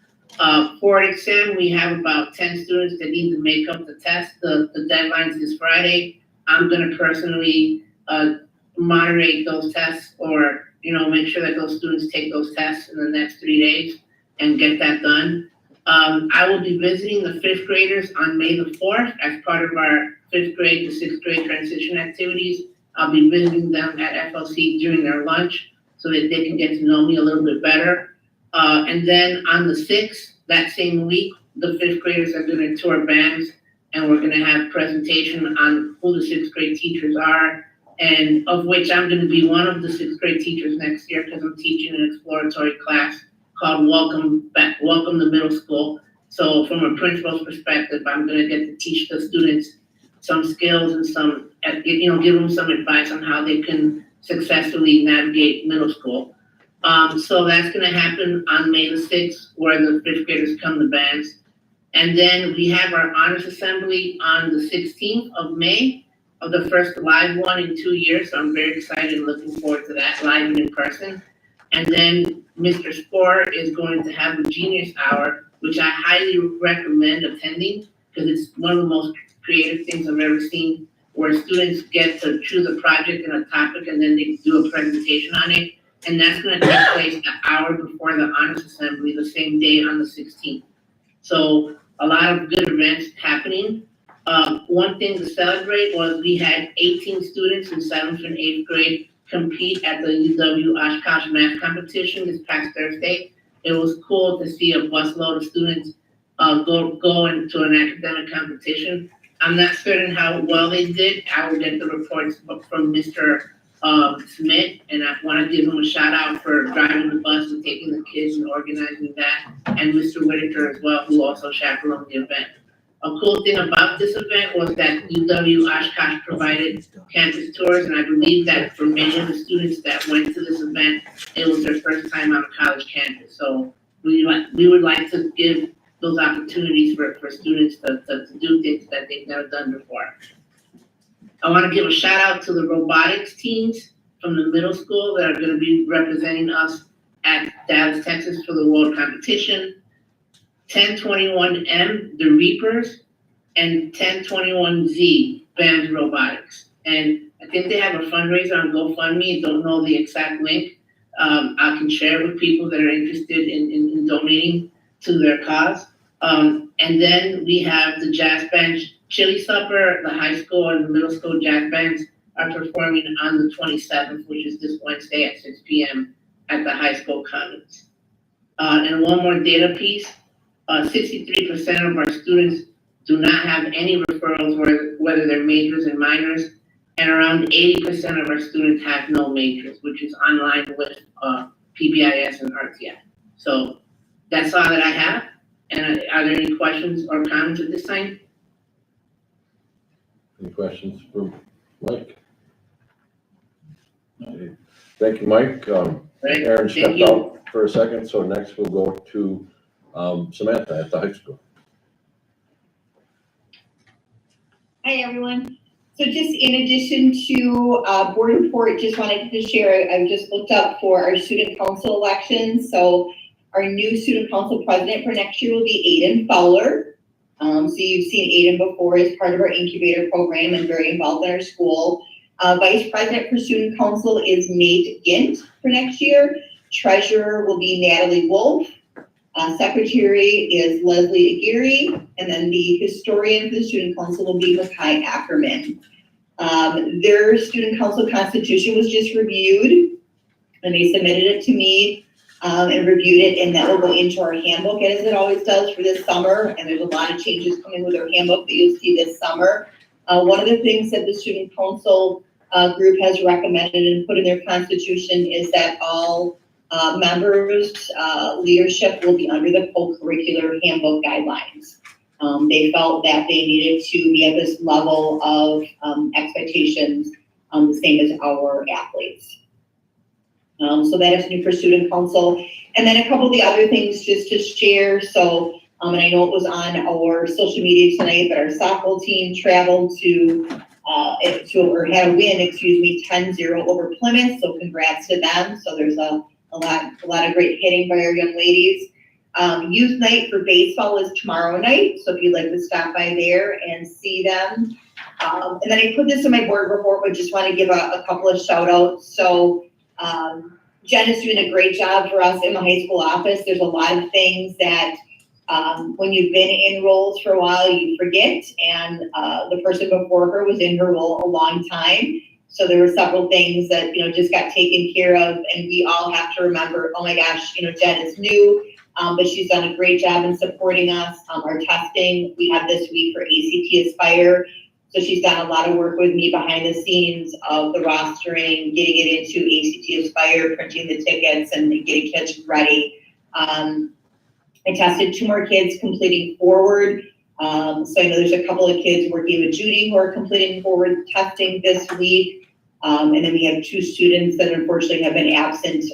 For an exam, we have about 10 students that need to make up the test. The deadline's this Friday. I'm gonna personally moderate those tests or, make sure that those students take those tests in the next 3 days and get that done. I will be visiting the 5th graders on May the 4th as part of our 5th grade to 6th grade transition activities. I'll be visiting them at FLC during their lunch so that they can get to know me a little bit better. And then on the 6th, that same week, the 5th graders are gonna tour BAMS, and we're gonna have presentation on who the 6th grade teachers are, and of which I'm gonna be one of the 6th grade teachers next year because I'm teaching an exploratory class called Welcome to Middle School. So from a principal's perspective, I'm gonna get to teach the students some skills and some, give them some advice on how they can successfully navigate middle school. So that's gonna happen on May the 6th, where the 5th graders come to BAMS. And then we have our honors assembly on the 16th of May, of the first live one in 2 years. So I'm very excited and looking forward to that live and in person. And then Mr. Spohr is going to have a Genius Hour, which I highly recommend attending because it's one of the most creative things I've ever seen, where students get to choose a project and a topic and then they do a presentation on it. And that's gonna take place an hour before the honors assembly, the same day on the 16th. So a lot of good events happening. One thing to celebrate was we had 18 students in 7th and 8th grade compete at the UW Oshkosh math competition this past Thursday. It was cool to see a busload of students go into an academic competition. I'm not certain how well they did. I will get the reports from Mr. Smith, and I want to give him a shout out for driving the bus and taking the kids and organizing that, and Mr. Whitaker as well, who also chaperoned the event. A cool thing about this event was that UW Oshkosh provided campus tours, and I believe that for many of the students that went to this event, it was their first time on a college campus. So we would like to give those opportunities for students to do things that they've never done before. I want to give a shout out to the robotics teams from the middle school that are going to be representing us at Dallas, Texas for the World Competition. 1021M, the Reapers, and 1021Z, BAMS Robotics. And I think they have a fundraiser on GoFundMe. Don't know the exact link. I can share with people that are interested in donating to their cause. And then we have the jazz band Chili Supper. The high school and the middle school jazz bands are performing on the 27th, which is this Wednesday at 6 p.m. at the high school commons. And one more data piece. 63% of our students do not have any referrals, whether they're majors and minors, and around 80% of our students have no majors, which is online with PBIS and RTI. So that's all that I have. And are there any questions or comments at this time? Any questions for Mike? Okay. Thank you, Mike. Aaron stepped out for a second, so next we'll go to Samantha at the high school. Hi, everyone. So just in addition to board report, just wanted to share, I just looked up for our student council elections. So our new student council president for next year will be Aiden Fowler. So you've seen Aiden before as part of our incubator program and very involved in our school. Vice President for Student Council is Nate Gint for next year. Treasurer will be Natalie Wolf. Secretary is Leslie Aguirre, and then the historian for the Student Council will be Makai Ackerman. Their Student Council constitution was just reviewed, and they submitted it to me and reviewed it, and that will go into our handbook as it always does for this summer. And there's a lot of changes coming with our handbook that you'll see this summer. One of the things that the Student Council group has recommended and put in their constitution is that all members' leadership will be under the co-curricular handbook guidelines. They felt that they needed to be at this level of expectations, the same as our athletes. So that is new for Student Council. And then a couple of the other things just to share. So, and I know it was on our social media tonight, but our softball team traveled or had a win, 10-0 over Plymouth. So congrats to them. So there's a lot of great hitting by our young ladies. Youth night for baseball is tomorrow night. So if you'd like to stop by there and see them. And then I put this in my board report, but just want to give a couple of shout outs. So Jen is doing a great job for us in the high school office. There's a lot of things that when you've been in roles for a while, you forget. And the person before her was in her role a long time. So there were several things that, just got taken care of. And we all have to remember, oh my gosh, Jen is new, but she's done a great job in supporting us. Our testing, we have this week for ACT Aspire. So she's done a lot of work with me behind the scenes of the rostering, getting it into ACT Aspire, printing the tickets, and getting kids ready. I tested 2 more kids completing forward. So I know there's a couple of kids working with Judy who are completing forward testing this week. And then we have 2 students that unfortunately have been absent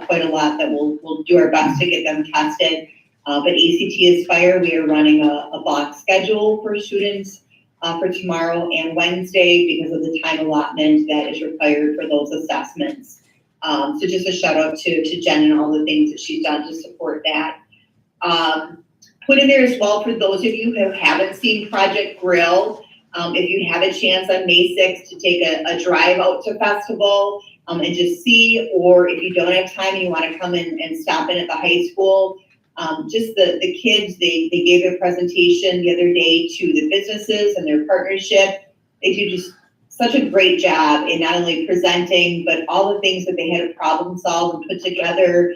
quite a lot that we'll do our best to get them tested. But ACT Aspire, we are running a block schedule for students for tomorrow and Wednesday because of the time allotment that is required for those assessments. So just a shout out to Jen and all the things that she's done to support that. Put in there as well for those of you who haven't seen Project Grill, if you have a chance on May 6th to take a drive out to festival and just see, or if you don't have time and you want to come in and stop in at the high school, just the kids, they gave a presentation the other day to the businesses and their partnership. They do just such a great job in not only presenting, but all the things that they had to problem solve and put together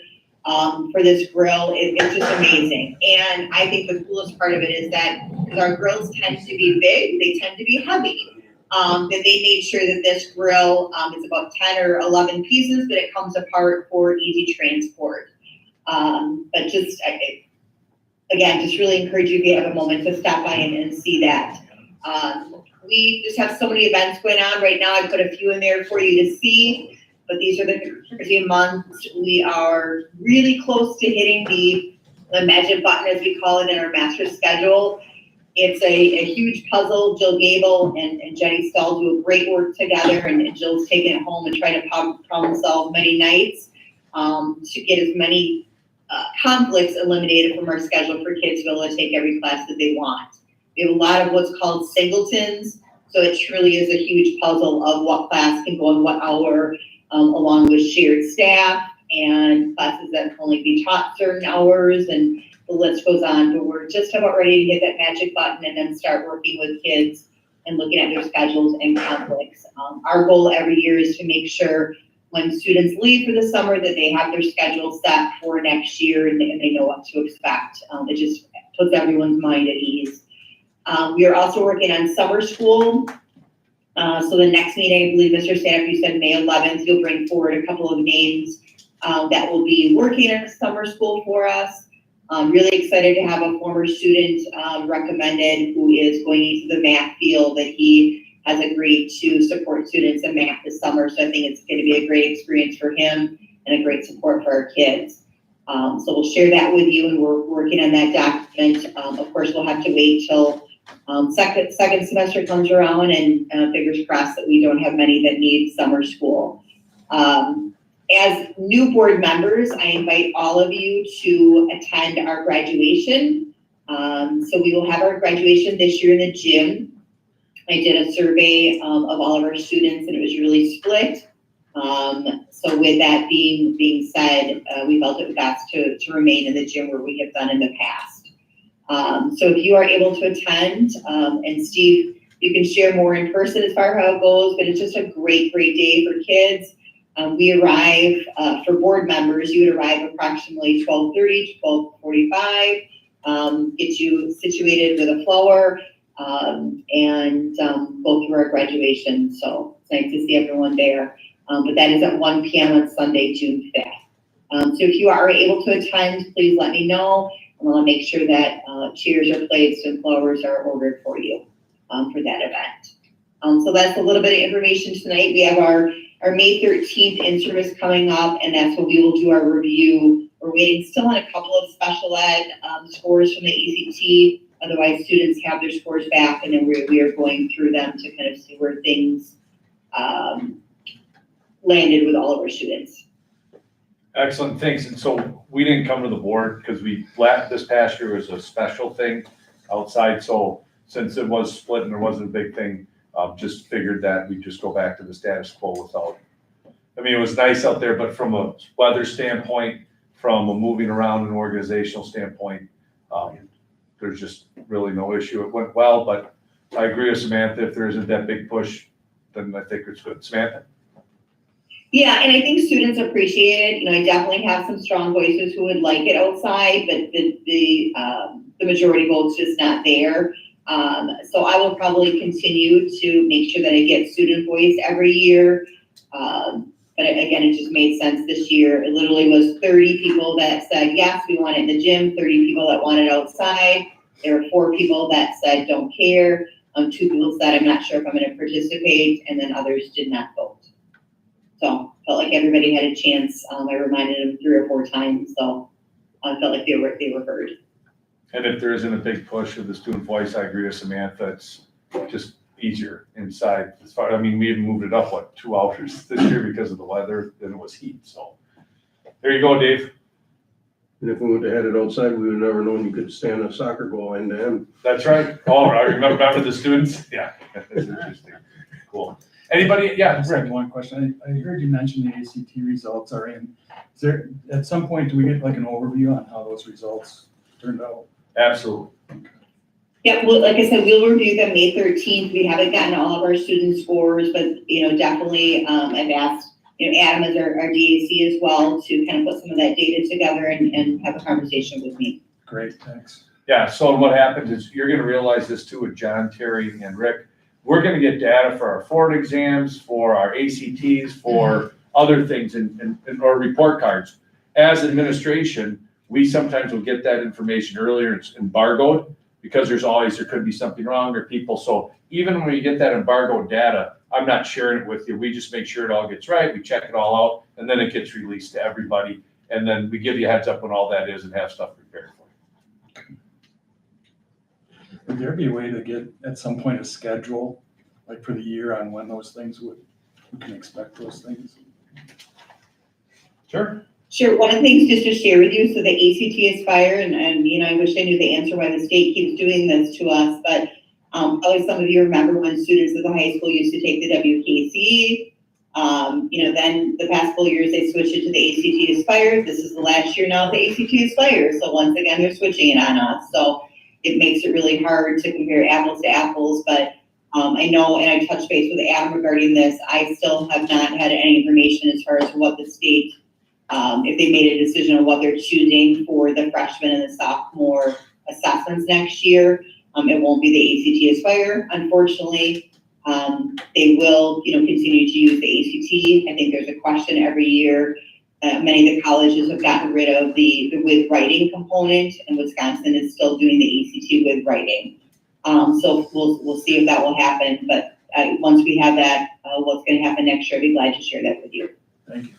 for this grill. It's just amazing. And I think the coolest part of it is that because our grills tend to be big, they tend to be heavy. That they made sure that this grill is about 10 or 11 pieces, but it comes apart for easy transport. But just, again, just really encourage you if you have a moment to stop by and see that. We just have so many events going on right now. I put a few in there for you to see, but these are the crazy months. We are really close to hitting the magic button, as we call it, in our master schedule. It's a huge puzzle. Jill Gable and Jenny Stahl do a great work together, and Jill's taking it home and trying to problem solve many nights to get as many conflicts eliminated from our schedule for kids to be able to take every class that they want. We have a lot of what's called singletons, so it truly is a huge puzzle of what class can go in what hour, along with shared staff and classes that can only be taught certain hours, and the list goes on. But we're just about ready to hit that magic button and then start working with kids and looking at their schedules and conflicts. Our goal every year is to make sure when students leave for the summer that they have their schedule set for next year and they know what to expect. It just puts everyone's mind at ease. We are also working on summer school. So the next meeting, I believe, Mr. Staff, you said May 11th, you'll bring forward a couple of names that will be working at summer school for us. I'm really excited to have a former student recommended who is going into the math field, that he has agreed to support students in math this summer. So I think it's going to be a great experience for him and a great support for our kids. So we'll share that with you, and we're working on that document. Of course, we'll have to wait till second semester comes around, and fingers crossed that we don't have many that need summer school. As new board members, I invite all of you to attend our graduation. So we will have our graduation this year in the gym. I did a survey of all of our students, and it was really split. So with that being said, we felt it was best to remain in the gym where we have done in the past. So if you are able to attend, and Steve, you can share more in person as far as how it goes, but it's just a great day for kids. We arrive, for board members, you would arrive approximately 12:30 to 12:45, get you situated with a flower, and go through our graduation. So it's nice to see everyone there. But that is at 1 p.m. on Sunday, June 5th. So if you are able to attend, please let me know, and we'll make sure that chairs are placed and flowers are ordered for you for that event. So that's a little bit of information tonight. We have our May 13th in-service coming up, and that's when we will do our review. We're waiting still on a couple of special ed scores from the ACT. Otherwise, students have their scores back, and then we are going through them to kind of see where things landed with all of our students. Excellent, thanks. And so we didn't come to the board because this past year was a special thing outside. So since it was split and there wasn't a big thing, just figured that we'd just go back to the status quo without. I mean, it was nice out there, but from a weather standpoint, from a moving around and organizational standpoint, there's just really no issue. It went well, but I agree with Samantha. If there isn't that big push, then I think it's good. Samantha? Yeah, and I think students appreciate it. You know, I definitely have some strong voices who would like it outside, but the majority vote's just not there. So I will probably continue to make sure that I get student voice every year. But again, it just made sense this year. It literally was 30 people that said, yes, we want it in the gym, 30 people that want it outside. There were 4 people that said, don't care. 2 people said, I'm not sure if I'm gonna participate, and then others did not vote. So felt like everybody had a chance. I reminded them 3 or 4 times, so I felt like they were heard. And if there isn't a big push of the student voice, I agree with Samantha, it's just easier inside. As far, I mean, we even moved it up, 2 hours this year because of the weather, then it was heat, so. There you go, Dave. And if we would have had it outside, we would have never known you could stand a soccer goal end to end. That's right. Oh, I remember the students? Yeah, that's interesting. Cool. Anybody? Yeah, I just have one question. I heard you mention the ACT results are in. Is there, at some point, do we get like an overview on how those results turned out? Absolutely. Yeah, well, like I said, we'll review them May 13th. We haven't gotten all of our student scores, but, you know, definitely, I've asked, you know, Adam as our DAC as well to kind of put some of that data together and have a conversation with me. Great, thanks. Yeah, so what happens is you're gonna realize this too with John, Terry, and Rick. We're gonna get data for our Ford exams, for our ACTs, for other things and or report cards. As administration, we sometimes will get that information earlier, it's embargoed, because there could be something wrong or people. So even when we get that embargoed data, I'm not sharing it with you. We just make sure it all gets right. We check it all out, and then it gets released to everybody. And then we give you a heads up when all that is and have stuff prepared for you. Would there be a way to get at some point a schedule, like for the year on when those things we can expect those things? Sure. Sure, one of the things just to share with you, so the ACT Aspire, and you know, I wish I knew the answer why the state keeps doing this to us, but probably some of you remember when students at the high school used to take the WKC. You know, then the past couple years they switched it to the ACT Aspire. This is the last year now of the ACT Aspire. So once again, they're switching it on us. So it makes it really hard to compare apples to apples, but I know, and I touched base with Adam regarding this, I still have not had any information as far as what the state, if they made a decision on what they're choosing for the freshman and the sophomore assessments next year. It won't be the ACT Aspire, unfortunately. They will, you know, continue to use the ACT. I think there's a question every year. Many of the colleges have gotten rid of the with writing component, and Wisconsin is still doing the ACT with writing. So we'll see if that will happen. But once we have that, what's going to happen next year, I'd be glad to share that with you. Thank you.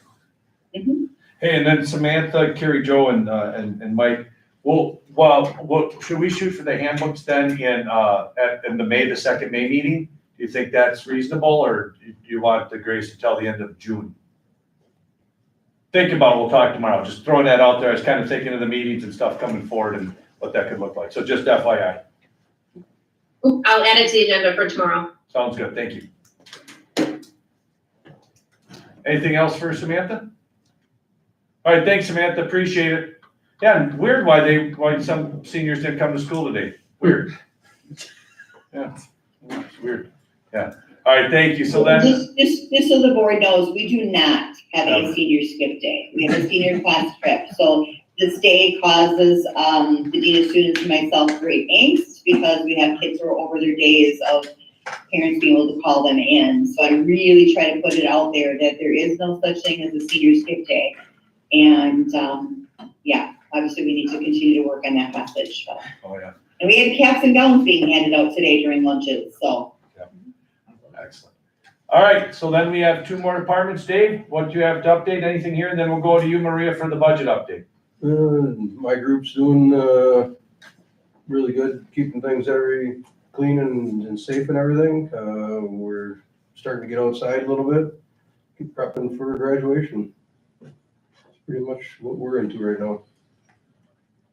Mm-hmm. Hey, and then Samantha, Carrie Jo, and Mike, what should we shoot for the handbooks then in the second May meeting? Do you think that's reasonable, or do you want the grace until the end of June? Think about it, we'll talk tomorrow. Just throwing that out there. I was kind of thinking of the meetings and stuff coming forward, and what that could look like. So just FYI. I'll add it to the agenda for tomorrow. Sounds good, thank you. Anything else for Samantha? All right, thanks, Samantha, appreciate it. Yeah, and weird why some seniors didn't come to school today. Weird. Yeah, it's weird. Yeah. All right, thank you. So then. Just so the board knows, we do not have a senior skip day. We have a senior class trip. So this day causes the dean of students and myself great angst because we have kids who are over their days of parents being able to call them in. So I really try to put it out there that there is no such thing as a senior skip day. And yeah, obviously we need to continue to work on that message. So. Oh, yeah. And we had caps and gowns being handed out today during lunches, so. Excellent. All right, so then we have two more departments. Dave, what do you have to update? Anything here? And then we'll go to you, Maria, for the budget update. My group's doing really good, keeping things very clean and safe and everything. We're starting to get outside a little bit, keep prepping for graduation. That's pretty much what we're into right now.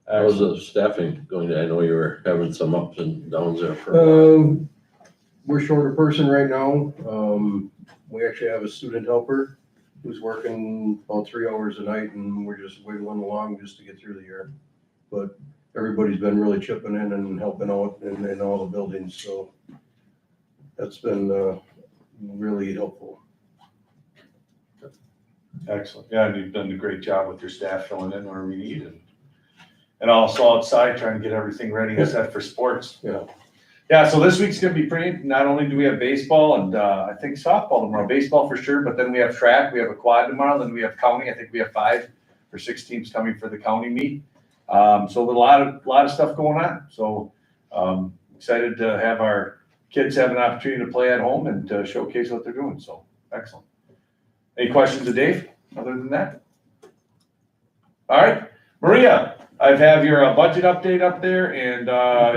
How's the staffing going? I know you were having some ups and downs there for a while. We're short a person right now. We actually have a student helper who's working about 3 hours a night, and we're just wiggling along just to get through the year. But everybody's been really chipping in and helping out in all the buildings, so that's been really helpful. Excellent. Yeah, and you've done a great job with your staff filling in where we need and also outside trying to get everything ready and set for sports. Yeah. Yeah, so this week's gonna be pretty, not only do we have baseball and I think softball tomorrow, baseball for sure, but then we have track, we have a quad tomorrow, then we have county. I think we have 5 or 6 teams coming for the county meet. So a lot of stuff going on. So excited to have our kids have an opportunity to play at home and to showcase what they're doing. So excellent. Any questions of Dave other than that? All right, Maria, I have your budget update up there, and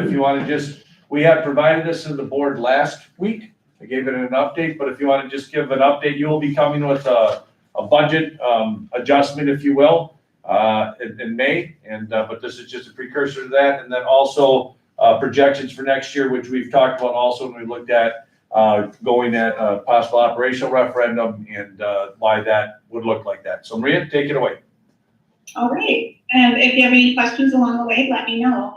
if you want to just, we had provided this to the board last week. I gave it an update, but if you want to just give an update, you will be coming with a budget adjustment, if you will, in May, and but this is just a precursor to that, and then also projections for next year, which we've talked about also when we looked at going at a possible operational referendum and why that would look like that. So Maria, take it away. All right, and if you have any questions along the way, let me know.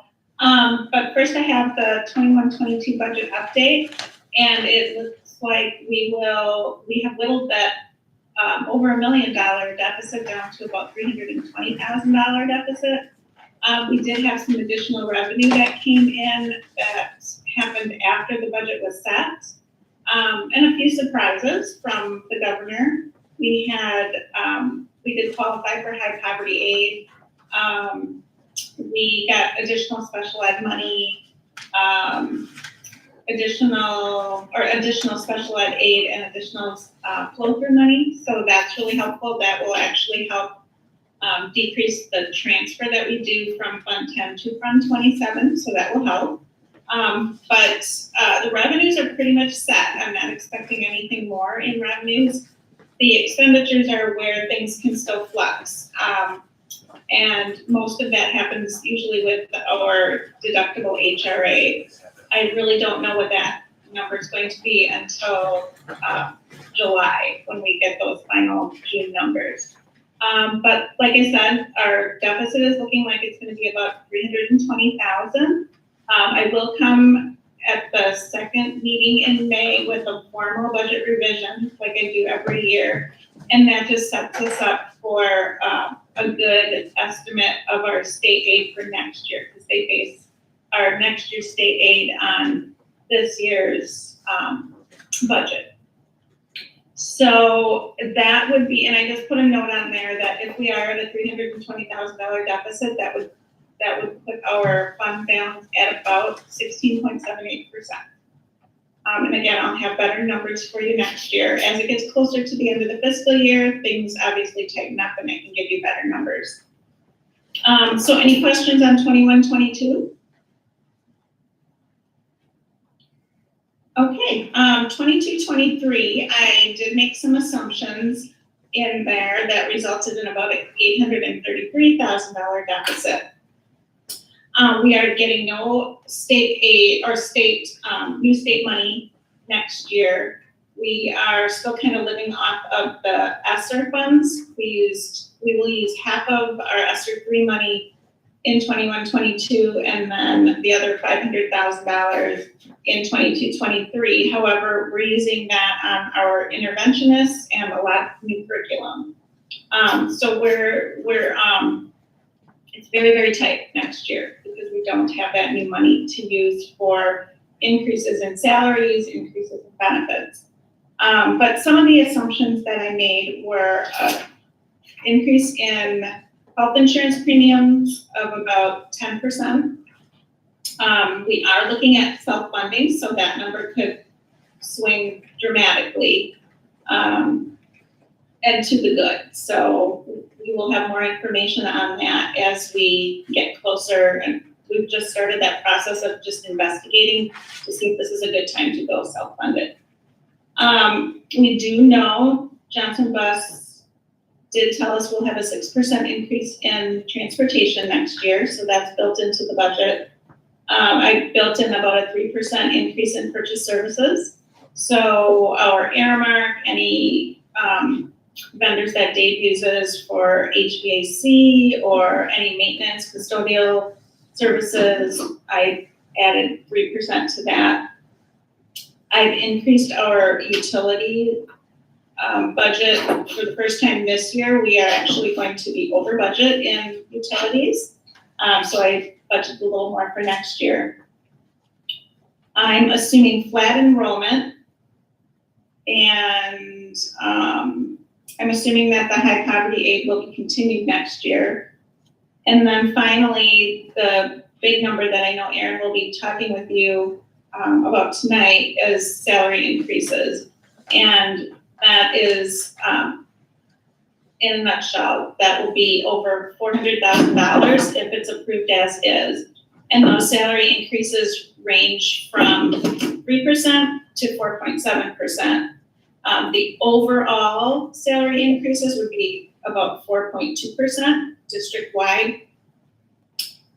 But first I have the 21-22 budget update, and it looks like we have whittled that over $1 million deficit down to about $320,000 deficit. We did have some additional revenue that came in that happened after the budget was set, and a few surprises from the governor. We had we did qualify for high poverty aid. We got additional special ed money, additional special ed aid and additional flow-through money. So that's really helpful. That will actually help decrease the transfer that we do from Fund 10 to Fund 27. So that will help. But the revenues are pretty much set. I'm not expecting anything more in revenues. The expenditures are where things can still flux. And most of that happens usually with our deductible HRA. I really don't know what that number is going to be until July when we get those final June numbers. But like I said, our deficit is looking like it's going to be about $320,000. I will come at the second meeting in May with a formal budget revision, like I do every year, and that just sets us up for a good estimate of our state aid for next year, because they base our next year's state aid on this year's budget. So that would be, and I just put a note on there that if we are at a $320,000 deficit, that would put our fund balance at about 16.78%. And again, I'll have better numbers for you next year. As it gets closer to the end of the fiscal year, things obviously tighten up and I can give you better numbers. So any questions on 21-22? Okay, 22-23, I did make some assumptions in there that resulted in about an $833,000 deficit. We are getting no state aid or new state money next year. We are still kind of living off of the ESSER funds. We will use half of our ESSER 3 money in 21-22, and then the other $500,000 in 22-23. However, we're using that on our interventionists and a lot of new curriculum. So it's very, very tight next year because we don't have that new money to use for increases in salaries, increases in benefits. But some of the assumptions that I made were increase in health insurance premiums of about 10%. We are looking at self-funding, so that number could swing dramatically and to the good. So we will have more information on that as we get closer, and we've just started that process of just investigating to see if this is a good time to go self-funded. We do know Johnson Bus did tell us we'll have a 6% increase in transportation next year, so that's built into the budget. I built in about a 3% increase in purchase services. So our Aramark, any vendors that Dave uses for HVAC or any maintenance, custodial services, I added 3% to that. I've increased our utility budget for the first time this year. We are actually going to be over budget in utilities. So I budgeted a little more for next year. I'm assuming flat enrollment, and I'm assuming that the high poverty aid will be continued next year. And then finally, the big number that I know Erin will be talking with you about tonight is salary increases. And that is, in a nutshell, that will be over $400,000 if it's approved as is. And those salary increases range from 3% to 4.7%. The overall salary increases would be about 4.2% district-wide.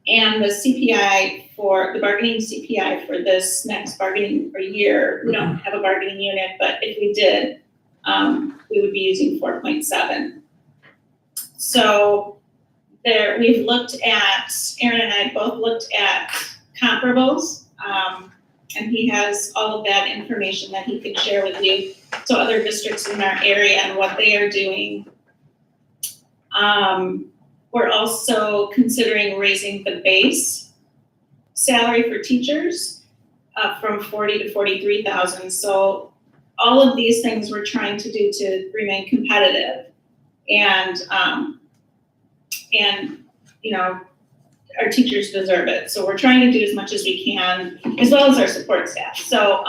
And the CPI for the bargaining CPI for this next bargaining year, we don't have a bargaining unit, but if we did, we would be using 4.7. So there, we've looked at, Erin and I both looked at comparables, and he has all of that information that he can share with you. So other districts in our area and what they are doing. We're also considering raising the base salary for teachers from $40,000 to $43,000. So all of these things we're trying to do to remain competitive, and you know, our teachers deserve it. So we're trying to do as much as we can, as well as our support staff. So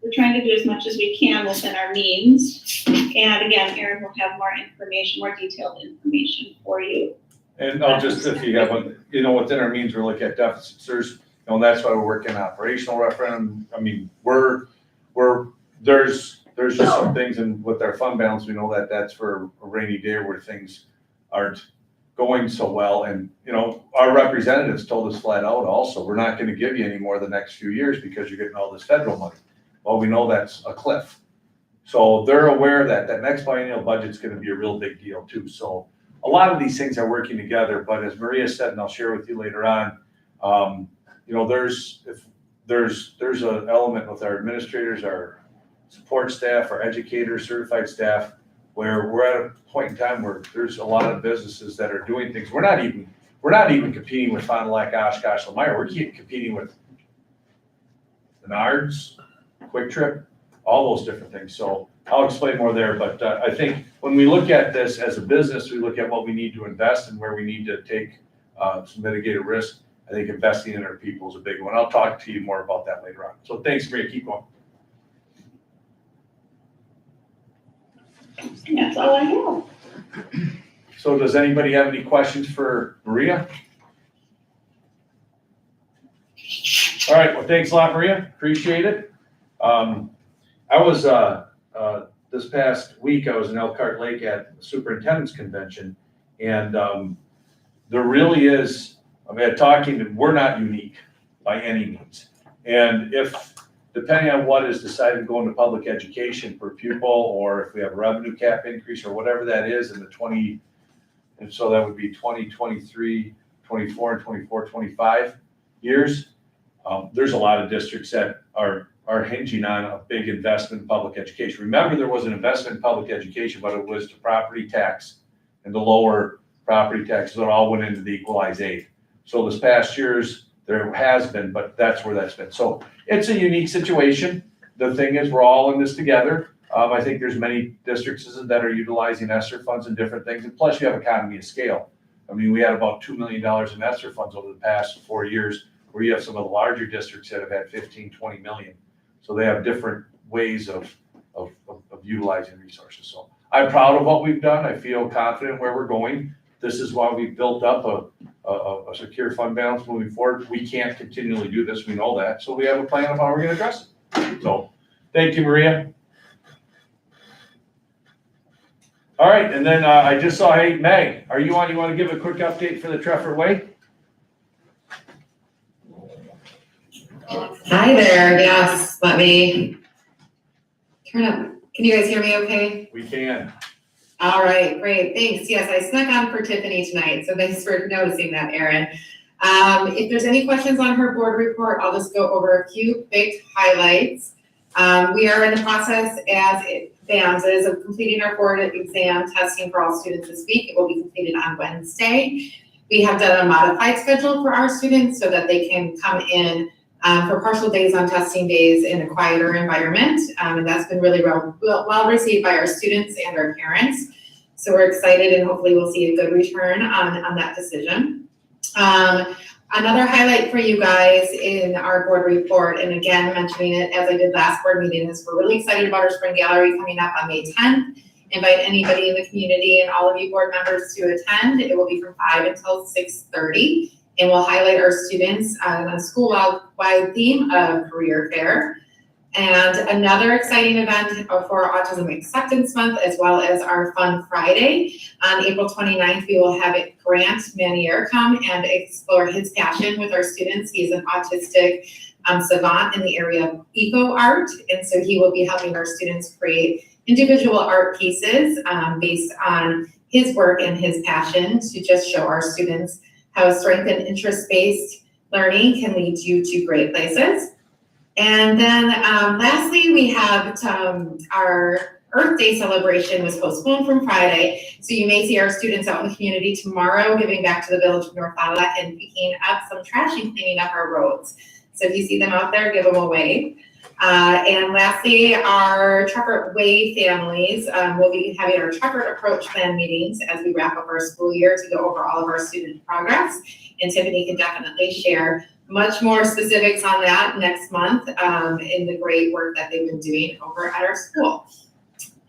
we're trying to do as much as we can within our means. And again, Erin will have more information, more detailed information for you. And I'll just, if you have one, you know, within our means, we're looking at deficits. There's, you know, that's why we're working operational referendum. I mean, there's just some things in with our fund balance, we know that that's for a rainy day where things aren't going so well. And, you know, our representatives told us flat out also, we're not gonna give you any more the next few years because you're getting all this federal money. Well, we know that's a cliff. So they're aware that that next biennial budget's gonna be a real big deal too. So a lot of these things are working together, but as Maria said, and I'll share with you later on, you know, there's an element with our administrators, our support staff, our educators, certified staff, where we're at a point in time where there's a lot of businesses that are doing things. We're not even competing with Fond du Lac, Oshkosh, Lamar. We're competing with Menards, Quick Trip, all those different things. So I'll explain more there, but I think when we look at this as a business, we look at what we need to invest and where we need to take some mitigated risk. I think investing in our people is a big one. I'll talk to you more about that later on. So thanks, Maria. Keep going. That's all I have. So does anybody have any questions for Maria? All right, well, thanks a lot, Maria. Appreciate it. I was, this past week, I was in Elkhart Lake at the Superintendent's Convention, and there really is I mean, talking, we're not unique by any means. And if, depending on what is decided to go into public education per pupil, or if we have a revenue cap increase or whatever that is in the and so that would be 2023, 24, and 24, 25 years. There's a lot of districts that are hinging on a big investment in public education. Remember, there was an investment in public education, but it was to property tax and the lower property taxes that all went into the equalized aid. So this past year's, there has been, but that's where that's been. So it's a unique situation. The thing is, we're all in this together. I think there's many districts that are utilizing ESSER funds and different things. And plus you have economy of scale. I mean, we had about $2 million in ESSER funds over the past 4 years, where you have some of the larger districts that have had 15, 20 million. So they have different ways of utilizing resources. So I'm proud of what we've done. I feel confident where we're going. This is why we've built up a secure fund balance moving forward. We can't continually do this. We know that. So we have a plan of how we're going to address it. So thank you, Maria. All right. And then I just saw, hey, Meg, are you on? You want to give a quick update for the Trefford Way? Hi there, yes, let me turn up. Can you guys hear me okay? We can. All right, great, thanks. Yes, I snuck on for Tiffany tonight, so thanks for noticing that, Erin. If there's any questions on her board report, I'll just go over a few quick highlights. We are in the process, as BAMS is, of completing our board exam testing for all students this week. It will be completed on Wednesday. We have done a modified schedule for our students so that they can come in for partial days on testing days in a quieter environment. And that's been really well received by our students and our parents. So we're excited and hopefully we'll see a good return on that decision. Another highlight for you guys in our board report, and again, mentioning it as I did last board meeting, is we're really excited about our spring gallery coming up on May 10th. Invite anybody in the community and all of you board members to attend. It will be from 5 until 6:30. And we'll highlight our students on a school-wide theme of career fair. And another exciting event for Autism Acceptance Month, as well as our Fun Friday. On April 29th, we will have Grant Manier come and explore his passion with our students. He's an autistic savant in the area of eco art. And so he will be helping our students create individual art pieces based on his work and his passion to just show our students how strength and interest-based learning can lead you to great places. And then lastly, we have our Earth Day celebration was postponed from Friday. So you may see our students out in the community tomorrow giving back to the village of North Lilac and picking up some trash and cleaning up our roads. So if you see them out there, give them a wave. And lastly, our Trefford Way families will be having our Trefford Approach Plan meetings as we wrap up our school year to go over all of our student progress. And Tiffany can definitely share much more specifics on that next month in the great work that they've been doing over at our school.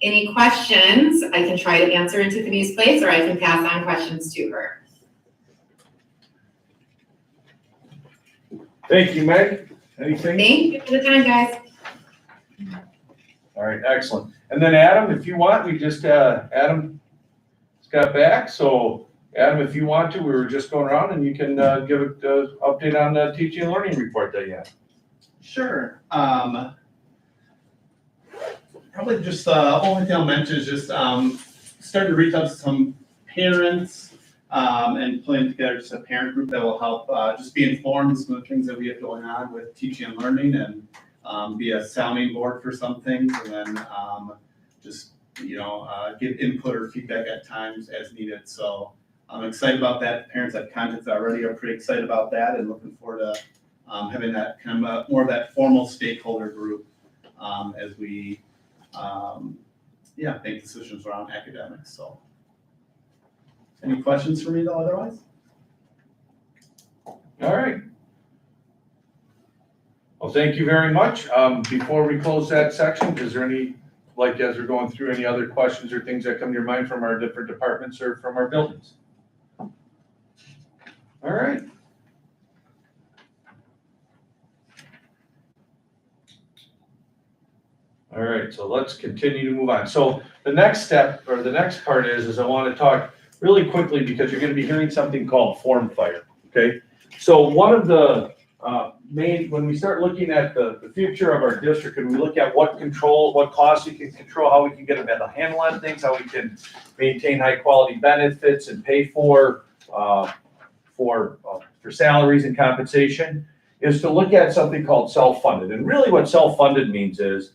Any questions? I can try to answer in Tiffany's place, or I can pass on questions to her. Thank you, Meg. Anything? Thank you for the time, guys. All right, excellent. And then Adam, if you want, we just, Adam got back. So Adam, if you want to, we were just going around and you can give an update on the teaching and learning report that you had. Sure. Probably just only thing I'll mention is just starting to reach out to some parents and putting together just a parent group that will help just be informed some of the things that we have going on with teaching and learning, and be a sounding board for some things, and then just give input or feedback at times as needed. So I'm excited about that. The parents have contacted already, are pretty excited about that, and looking forward to having that kind of more of that formal stakeholder group as we make decisions around academics. So any questions for me though otherwise? All right. Well, thank you very much. Before we close that section, is there any, as we're going through, any other questions or things that come to your mind from our different departments or from our buildings? All right. All right, so let's continue to move on. So the next step, or the next part is I want to talk really quickly, because you're going to be hearing something called form fire, okay? So one of the when we start looking at the future of our district and we look at what costs we can control, how we can get a better handle on things, how we can maintain high quality benefits and pay for salaries and compensation, is to look at something called self-funded. And really what self-funded means is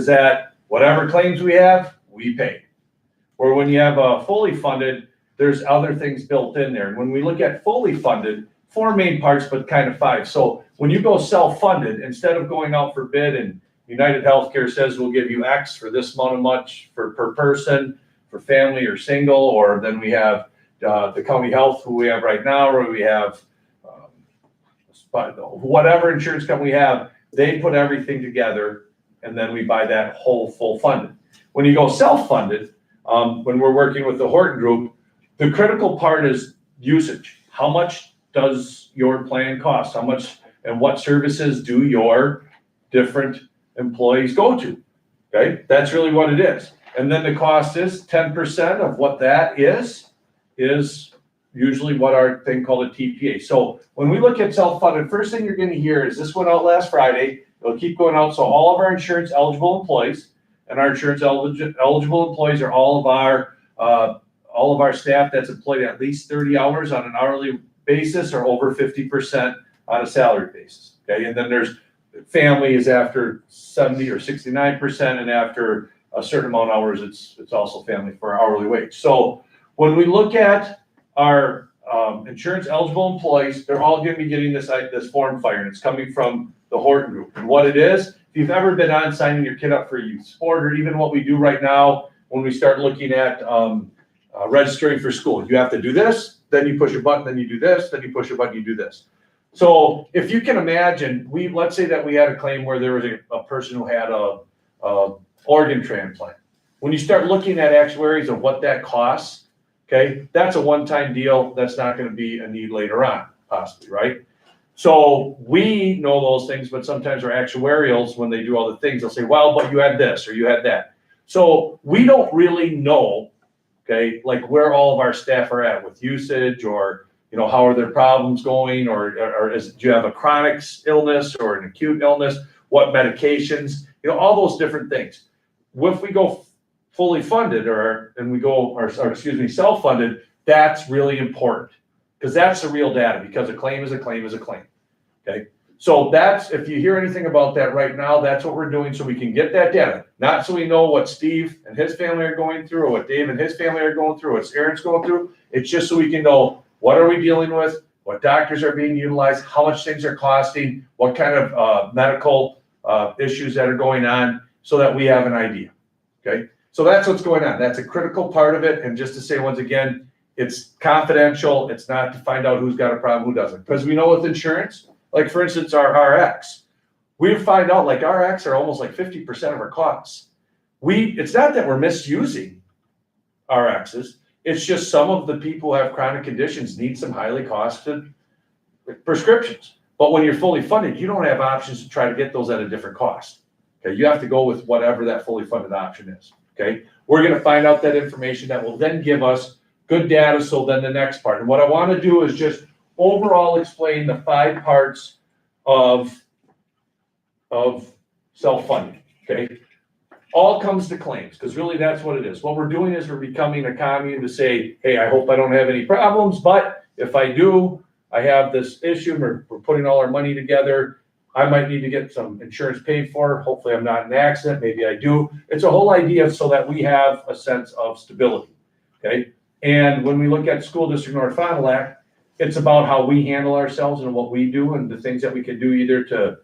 that whatever claims we have, we pay. Or when you have a fully funded, there's other things built in there. And when we look at fully funded, 4 main parts, but kind of 5. So when you go self-funded, instead of going out for bid and United Healthcare says we'll give you X for this amount of much per person, for family or single, or then we have the county health who we have right now, or we have whatever insurance company we have, they put everything together and then we buy that whole full funded. When you go self-funded, when we're working with the Horton Group, the critical part is usage. How much does your plan cost? How much and what services do your different employees go to? Okay, that's really what it is. And then the cost is 10% of what that is usually what our thing called a TPA. So when we look at self-funded, first thing you're going to hear is this went out last Friday. It'll keep going out. So all of our insurance eligible employees, and our insurance eligible employees are all of our staff that's employed at least 30 hours on an hourly basis or over 50% on a salary basis. Okay, and then there's family is after 70 or 69%, and after a certain amount of hours, it's also family for hourly wage. So when we look at our insurance eligible employees, they're all going to be getting this form fire, and it's coming from the Horton Group. And what it is, if you've ever been on signing your kid up for a youth sport, or even what we do right now when we start looking at registering for school, you have to do this, then you push a button, then you do this, then you push a button, you do this. So if you can imagine, let's say that we had a claim where there was a person who had a organ transplant. When you start looking at actuaries of what that costs, okay, that's a one-time deal. That's not going to be a need later on, possibly, right? So we know those things, but sometimes our actuarials, when they do all the things, they'll say, well, but you had this or you had that. So we don't really know, okay, like where all of our staff are at with usage, or how are their problems going, or do you have a chronic illness or an acute illness? What medications? All those different things. If we go fully funded self-funded, that's really important because that's the real data, because a claim is a claim is a claim. Okay. So that's, if you hear anything about that right now, that's what we're doing so we can get that data. Not so we know what Steve and his family are going through, or what Dave and his family are going through, what Aaron's going through. It's just so we can know what are we dealing with, what doctors are being utilized, how much things are costing, what kind of medical issues that are going on, so that we have an idea. Okay. So that's what's going on. That's a critical part of it. And just to say once again, it's confidential. It's not to find out who's got a problem, who doesn't. Because we know with insurance, like for instance, our RX, we find out like RX are almost like 50% of our costs. It's not that we're misusing RXs. It's just some of the people who have chronic conditions need some highly costed prescriptions. But when you're fully funded, you don't have options to try to get those at a different cost. Okay, you have to go with whatever that fully funded option is. Okay, we're going to find out that information that will then give us good data. So then the next part, and what I want to do is just overall explain the 5 parts of self-funding. Okay, all comes to claims, because really that's what it is. What we're doing is we're becoming a commune to say, hey, I hope I don't have any problems, but if I do, I have this issue, we're putting all our money together. I might need to get some insurance paid for. Hopefully I'm not in an accident. Maybe I do. It's a whole idea so that we have a sense of stability. Okay. And when we look at School District North Fond du Lac, it's about how we handle ourselves and what we do and the things that we can do either to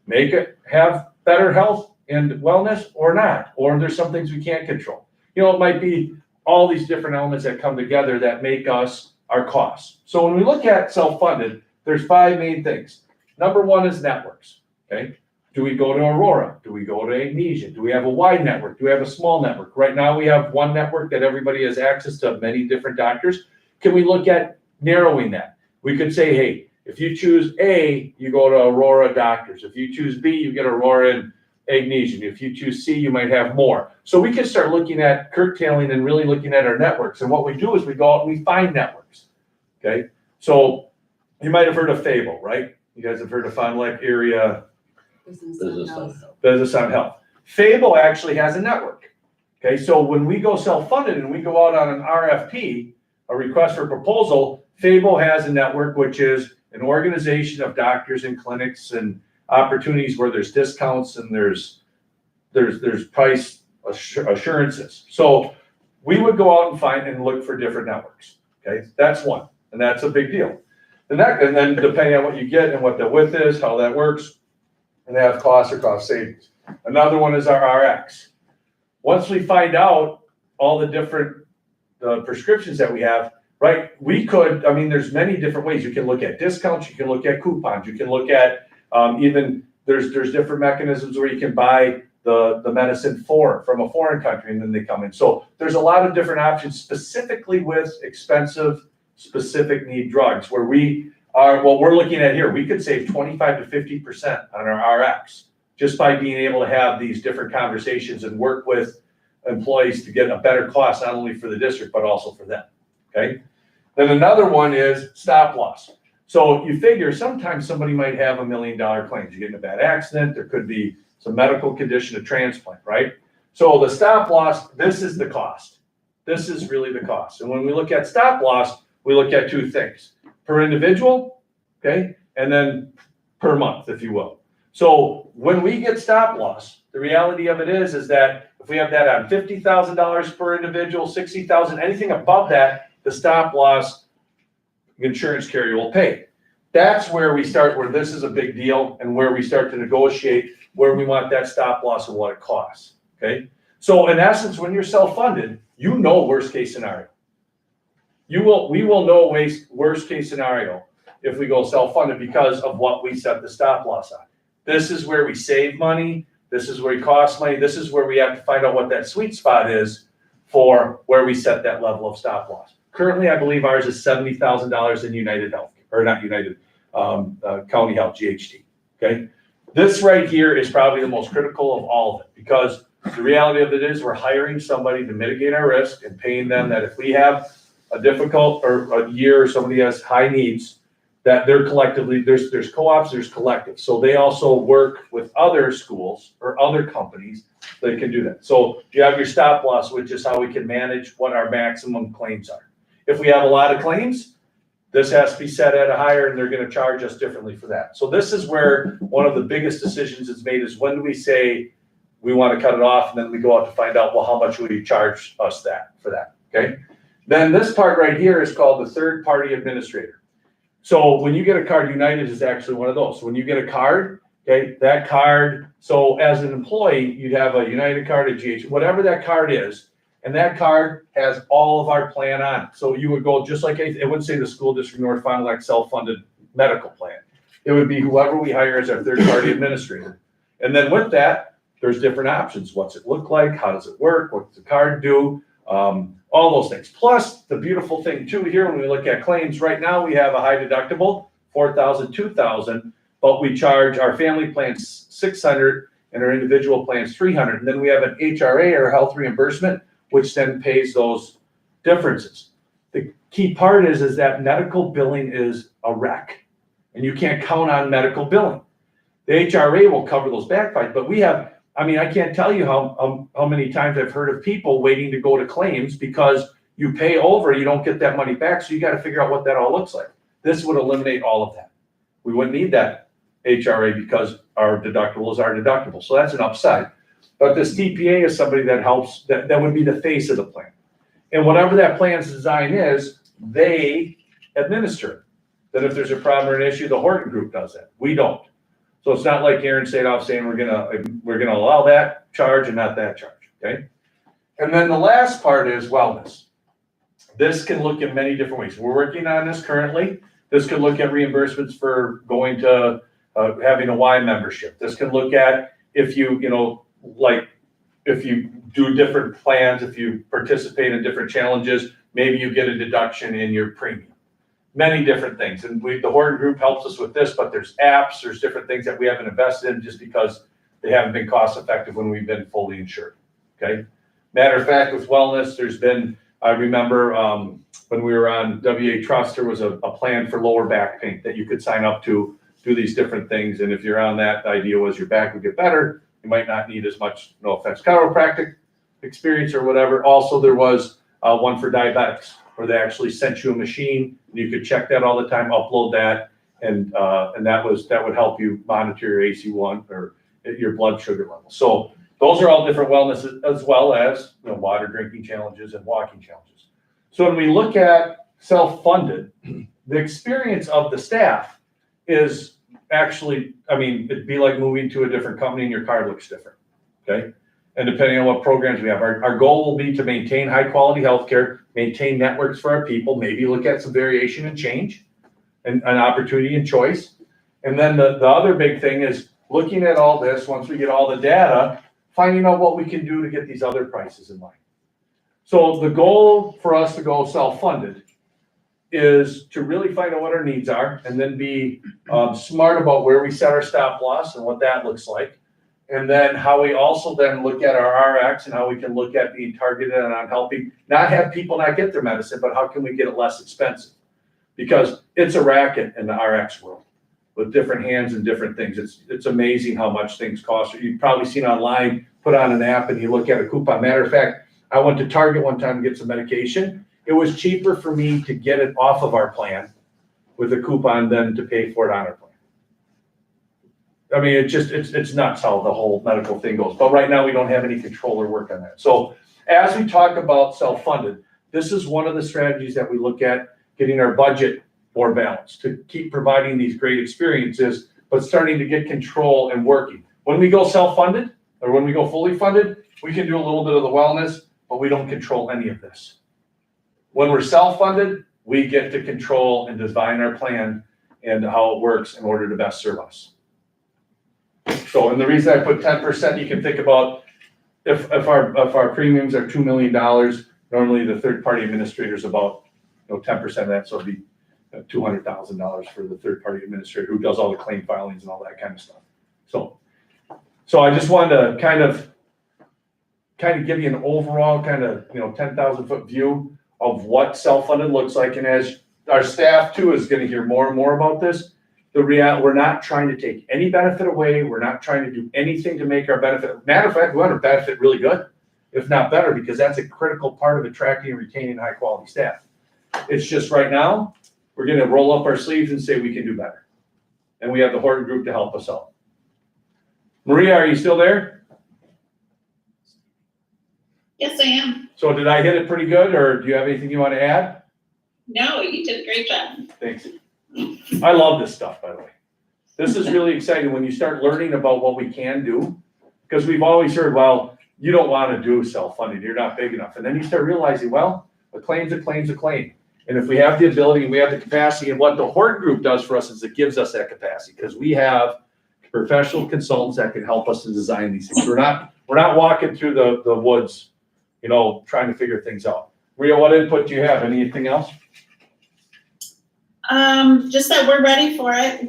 make it have better health and wellness or not, or there's some things we can't control. It might be all these different elements that come together that make us our costs. So when we look at self-funded, there's 5 main things. Number 1 is networks. Okay. Do we go to Aurora? Do we go to Agnesia? Do we have a wide network? Do we have a small network? Right now we have one network that everybody has access to many different doctors. Can we look at narrowing that? We could say, hey, if you choose A, you go to Aurora doctors. If you choose B, you get Aurora and Agnesia. If you choose C, you might have more. So we can start looking at curtailing and really looking at our networks. And what we do is we go out and we find networks. Okay. So You might have heard of Fable, right? You guys have heard of Fond du Lac area Business on Business on Health. Fable actually has a network. Okay, so when we go self-funded and we go out on an RFP, a request for proposal, Fable has a network, which is an organization of doctors and clinics and opportunities where there's discounts and there's price assurances. So we would go out and find and look for different networks. Okay, that's one, and that's a big deal. And then depending on what you get and what the width is, how that works, and they have costs or cost savings. Another one is our RX. Once we find out all the different prescriptions that we have, right, we could, I mean, there's many different ways. You can look at discounts, you can look at coupons, you can look at even, there's different mechanisms where you can buy the medicine from a foreign country and then they come in. So there's a lot of different options specifically with expensive, specific need drugs where we are, what we're looking at here, we could save 25 to 50% on our RX just by being able to have these different conversations and work with employees to get a better cost, not only for the district, but also for them, okay? Then another one is stop loss. So you figure sometimes somebody might have $1 million claims. You get in a bad accident, there could be some medical condition, a transplant, right? So the stop loss, this is the cost. This is really the cost. And when we look at stop loss, we look at two things, per individual, okay? And then per month, if you will. So when we get stop loss, the reality of it is that if we have that on $50,000 per individual, $60,000, anything above that, the stop loss insurance carrier will pay. That's where we start, where this is a big deal and where we start to negotiate where we want that stop loss and what it costs, okay? So in essence, when you're self-funded, you know worst case scenario. We will know worst case scenario if we go self-funded because of what we set the stop loss on. This is where we save money. This is where we cost money. This is where we have to find out what that sweet spot is for where we set that level of stop loss. Currently, I believe ours is $70,000 in United Health, or not United, County Health, GHT, okay? This right here is probably the most critical of all of it because the reality of it is we're hiring somebody to mitigate our risk and paying them that if we have a difficult or a year or somebody has high needs, that they're collectively, there's co-ops, there's collectives. So they also work with other schools or other companies that can do that. So you have your stop loss, which is how we can manage what our maximum claims are. If we have a lot of claims, this has to be set at a higher and they're going to charge us differently for that. So this is where one of the biggest decisions is made is when do we say we want to cut it off and then we go out to find out, well, how much would you charge us for that, okay? Then this part right here is called the third party administrator. So when you get a card, United is actually one of those. So when you get a card, okay, that card, so as an employee, you'd have a United card, a GH, whatever that card is, and that card has all of our plan on it. So you would go just like, it wouldn't say the school district North Fond du Lac self-funded medical plan. It would be whoever we hire as our third party administrator. And then with that, there's different options. What's it look like? How does it work? What's the card do? All those things. Plus, the beautiful thing too here, when we look at claims, right now we have a high deductible, $4,000, $2,000, but we charge our family plans $600 and our individual plans $300. And then we have an HRA or health reimbursement, which then pays those differences. The key part is that medical billing is a wreck, and you can't count on medical billing. The HRA will cover those backfights, but we have, I mean, I can't tell you how many times I've heard of people waiting to go to claims because you pay over, you don't get that money back, so you got to figure out what that all looks like. This would eliminate all of that. We wouldn't need that HRA because our deductible is our deductible, so that's an upside. But this TPA is somebody that helps, that would be the face of the plan. And whatever that plan's design is, they administer it. Then if there's a problem or an issue, the Horton Group does that. We don't. So it's not like Aaron Sadoff saying we're gonna allow that charge and not that charge, okay? And then the last part is wellness. This can look in many different ways. We're working on this currently. This could look at reimbursements for going to having a Y membership. This can look at if you do different plans, if you participate in different challenges, maybe you get a deduction in your premium. Many different things. And the Horton Group helps us with this, but there's apps, there's different things that we haven't invested in just because they haven't been cost effective when we've been fully insured, okay? Matter of fact, with wellness, there's been I remember, when we were on WA Trust, there was a plan for lower back pain that you could sign up to do these different things. And if you're on that, the idea was your back would get better. You might not need as much, no offense, chiropractic experience or whatever. Also, there was one for diabetics where they actually sent you a machine and you could check that all the time, upload that. And that would help you monitor your AC1 or your blood sugar level. So those are all different wellness, as well as, you know, water drinking challenges and walking challenges. So when we look at self-funded, the experience of the staff is actually, I mean, it'd be like moving to a different company and your car looks different, okay? And depending on what programs we have, our goal will be to maintain high quality healthcare, maintain networks for our people, maybe look at some variation and change and an opportunity and choice. And then the other big thing is looking at all this, once we get all the data, finding out what we can do to get these other prices in line. So the goal for us to go self-funded is to really find out what our needs are and then be smart about where we set our stop loss and what that looks like. And then how we also then look at our RX and how we can look at being targeted on helping not have people not get their medicine, but how can we get it less expensive? Because it's a racket in the RX world with different hands and different things. It's amazing how much things cost. You've probably seen online, put on an app and you look at a coupon. Matter of fact, I went to Target one time to get some medication. It was cheaper for me to get it off of our plan with a coupon than to pay for it on our plan. I mean, it's nuts how the whole medical thing goes. But right now we don't have any control or work on that. So as we talk about self-funded, this is one of the strategies that we look at, getting our budget more balanced to keep providing these great experiences, but starting to get control and working. When we go self-funded or when we go fully funded, we can do a little bit of the wellness, but we don't control any of this. When we're self-funded, we get to control and design our plan and how it works in order to best serve us. So, and the reason I put 10%, you can think about if our premiums are $2 million, normally the third-party administrator is about 10% of that, so it'd be $200,000 for the third-party administrator who does all the claim filings and all that kind of stuff. So I just wanted to kind of give you an overall 10,000 foot view of what self-funded looks like. And as our staff too is going to hear more and more about this, we're not trying to take any benefit away. We're not trying to do anything to make our benefit. Matter of fact, we want to benefit really good, if not better, because that's a critical part of attracting and retaining high quality staff. It's just right now, we're going to roll up our sleeves and say we can do better. And we have the Horton Group to help us out. Maria, are you still there? Yes, I am. So did I hit it pretty good, or do you have anything you want to add? No, you did a great job. Thanks. I love this stuff, by the way. This is really exciting when you start learning about what we can do, because we've always heard, well, you don't want to do self-funding, you're not big enough. And then you start realizing, well, a claim's a claim's a claim. And if we have the ability, we have the capacity, and what the Horton Group does for us is it gives us that capacity, because we have professional consultants that can help us to design these things. We're not walking through the woods, trying to figure things out. Maria, what input do you have? Anything else? Just that we're ready for it.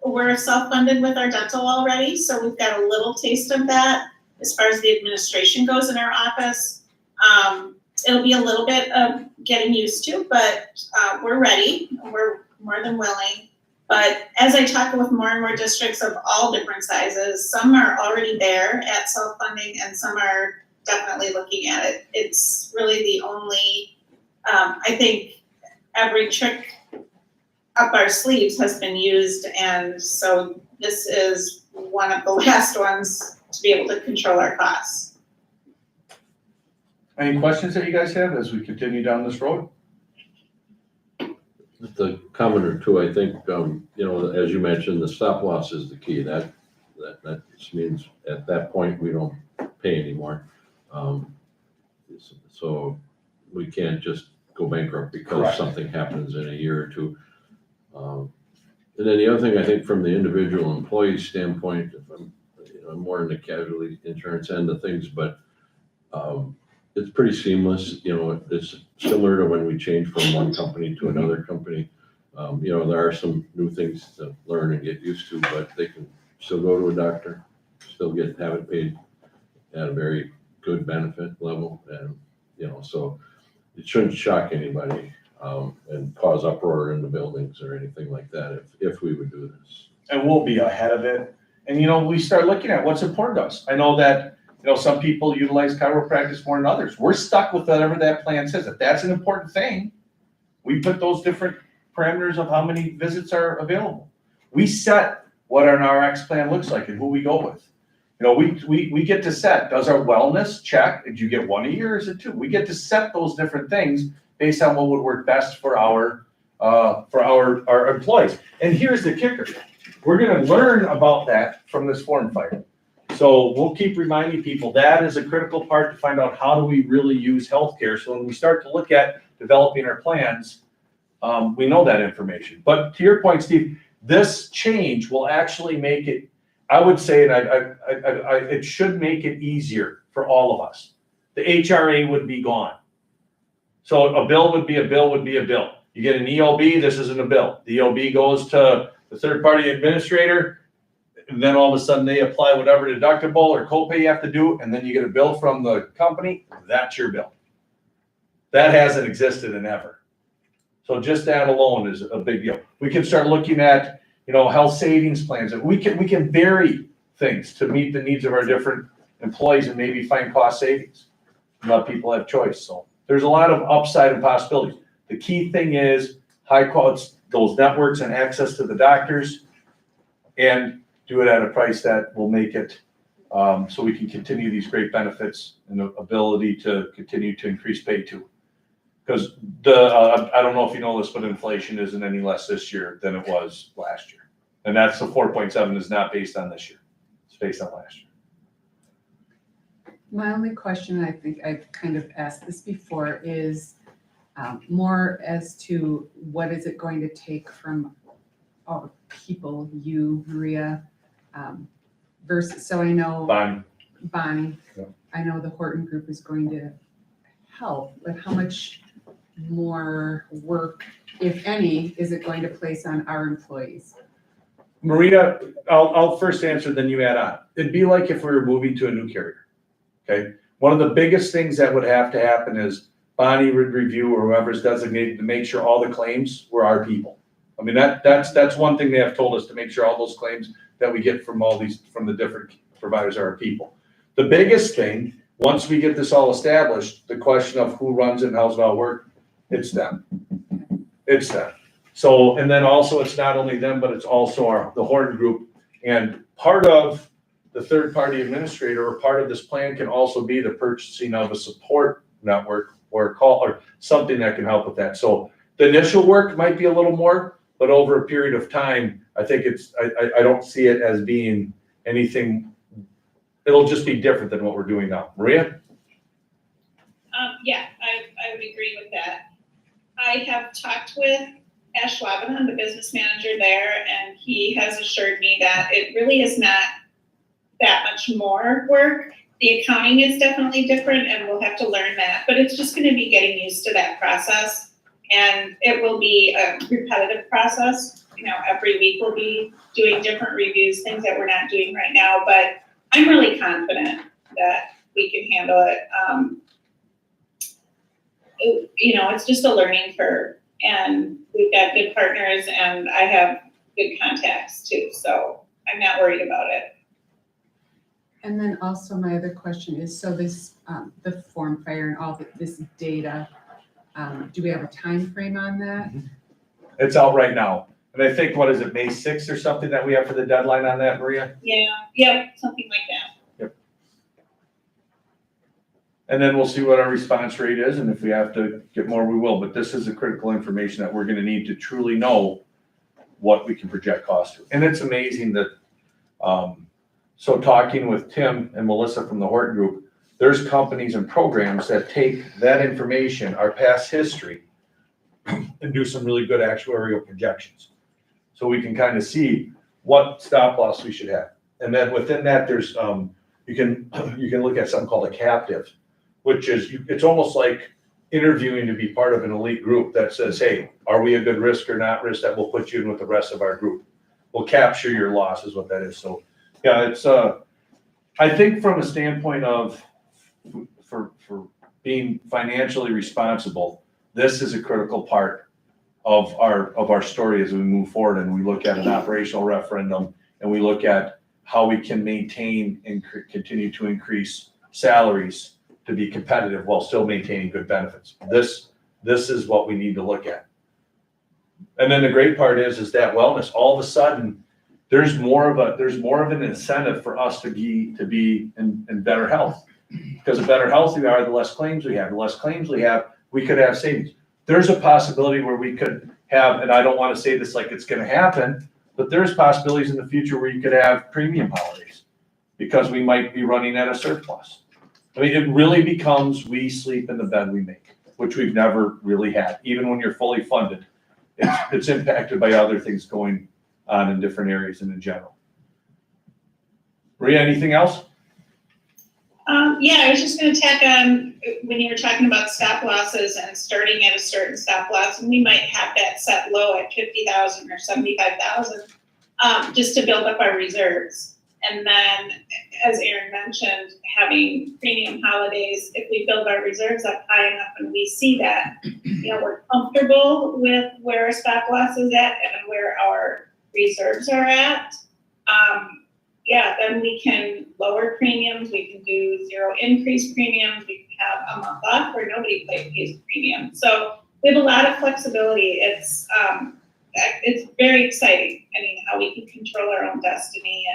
We're self-funded with our dental already, so we've got a little taste of that as far as the administration goes in our office. It'll be a little bit of getting used to, but we're ready. We're more than willing. But as I talk with more and more districts of all different sizes, some are already there at self-funding and some are definitely looking at it. It's really the only, I think every trick up our sleeves has been used, and so this is one of the last ones to be able to control our costs. Any questions that you guys have as we continue down this road? Just a comment or two, I think, as you mentioned, the stop loss is the key. That just means at that point, we don't pay anymore. So we can't just go bankrupt because Correct. Something happens in a year or two. And then the other thing, I think from the individual employee standpoint, if I'm more in the casualty insurance end of things, but it's pretty seamless. It's similar to when we change from one company to another company. There are some new things to learn and get used to, but they can still go to a doctor, still have it paid at a very good benefit level. And, so it shouldn't shock anybody, and cause uproar in the buildings or anything like that if we would do this. And we'll be ahead of it. And, we start looking at what's important to us. I know that, some people utilize chiropractic more than others. We're stuck with whatever that plan says. If that's an important thing, we put those different parameters of how many visits are available. We set what an RX plan looks like and who we go with. We get to set, does our wellness check? Did you get 1 a year or is it 2? We get to set those different things based on what would work best for our employees. And here's the kicker. We're gonna learn about that from this forum fire. So we'll keep reminding people that is a critical part to find out how do we really use healthcare. So when we start to look at developing our plans, we know that information. But to your point, Steve, this change will actually make it, I would say, and it should make it easier for all of us. The HRA would be gone. So a bill would be a bill would be a bill. You get an EOB, this isn't a bill. The EOB goes to the third-party administrator, and then all of a sudden they apply whatever deductible or copay you have to do, and then you get a bill from the company, that's your bill. That hasn't existed in ever. So just that alone is a big deal. We can start looking at, health savings plans. We can vary things to meet the needs of our different employees and maybe find cost savings. And let people have choice. So there's a lot of upside and possibilities. The key thing is high quality, those networks and access to the doctors, and do it at a price that will make it so we can continue these great benefits and the ability to continue to increase pay too. Because I don't know if you know this, but inflation isn't any less this year than it was last year. And that's the 4.7 is not based on this year. It's based on last year. My only question, I think I've kind of asked this before, is more as to what is it going to take from all the people, you, Maria, versus, so I know Bonnie, Yeah. I know the Horton Group is going to help, but how much more work, if any, is it going to place on our employees? Maria, I'll first answer, then you add on. It'd be like if we were moving to a new carrier, okay? One of the biggest things that would have to happen is Bonnie would review, or whoever's designated, to make sure all the claims were our people. I mean, that's one thing they have told us, to make sure all those claims that we get from from the different providers are our people. The biggest thing, once we get this all established, the question of who runs it and how's it all work, it's them. It's them. So, and then also it's not only them, but it's also the Horton Group. And part of the third-party administrator, or part of this plan, can also be the purchasing of a support network or a call or something that can help with that. So the initial work might be a little more, but over a period of time, I think I don't see it as being anything. It'll just be different than what we're doing now. Maria? Yeah, I would agree with that. I have talked with Ash Lebanon, the business manager there, and he has assured me that it really is not that much more work. The accounting is definitely different, and we'll have to learn that, but it's just going to be getting used to that process, and it will be a repetitive process. Every week we'll be doing different reviews, things that we're not doing right now, but I'm really confident that we can handle it. It's just a learning curve, and we've got good partners, and I have good contacts too, so I'm not worried about it. And then also my other question is, so this, the form fire and all this data, do we have a time frame on that? It's out right now. And I think, what is it, May 6th or something that we have for the deadline on that, Maria? Yeah, something like that. Yep. And then we'll see what our response rate is, and if we have to get more, we will. But this is the critical information that we're gonna need to truly know what we can project cost to. And it's amazing that, so talking with Tim and Melissa from the Horton Group, there's companies and programs that take that information, our past history, and do some really good actuarial projections. So we can kind of see what stop loss we should have. And then within that, there's, you can look at something called a captive, which is, it's almost like interviewing to be part of an elite group that says, hey, are we a good risk or not risk, that will put you in with the rest of our group. We'll capture your loss is what that is. So yeah, it's, I think from a standpoint of, for being financially responsible, this is a critical part of our story as we move forward and we look at an operational referendum and we look at how we can maintain and continue to increase salaries to be competitive while still maintaining good benefits. This is what we need to look at. And then the great part is that wellness, all of a sudden, there's more of an incentive for us to be in better health. Because the better health we are, the less claims we have. The less claims we have, we could have savings. There's a possibility where we could have, and I don't want to say this like it's going to happen, but there's possibilities in the future where you could have premium holidays because we might be running at a surplus. I mean, it really becomes we sleep in the bed we make, which we've never really had. Even when you're fully funded, it's impacted by other things going on in different areas and in general. Maria, anything else? Yeah, I was just gonna tack on, when you were talking about stop losses and starting at a certain stop loss, and we might have that set low at 50,000 or 75,000, just to build up our reserves. And then, as Aaron mentioned, having premium holidays, if we build our reserves up high enough and we see that, we're comfortable with where our stop loss is at and where our reserves are at, then we can lower premiums, we can do zero increase premiums, we can have a month off where nobody pays premium. So we have a lot of flexibility. It's very exciting. I mean, how we can control our own destiny,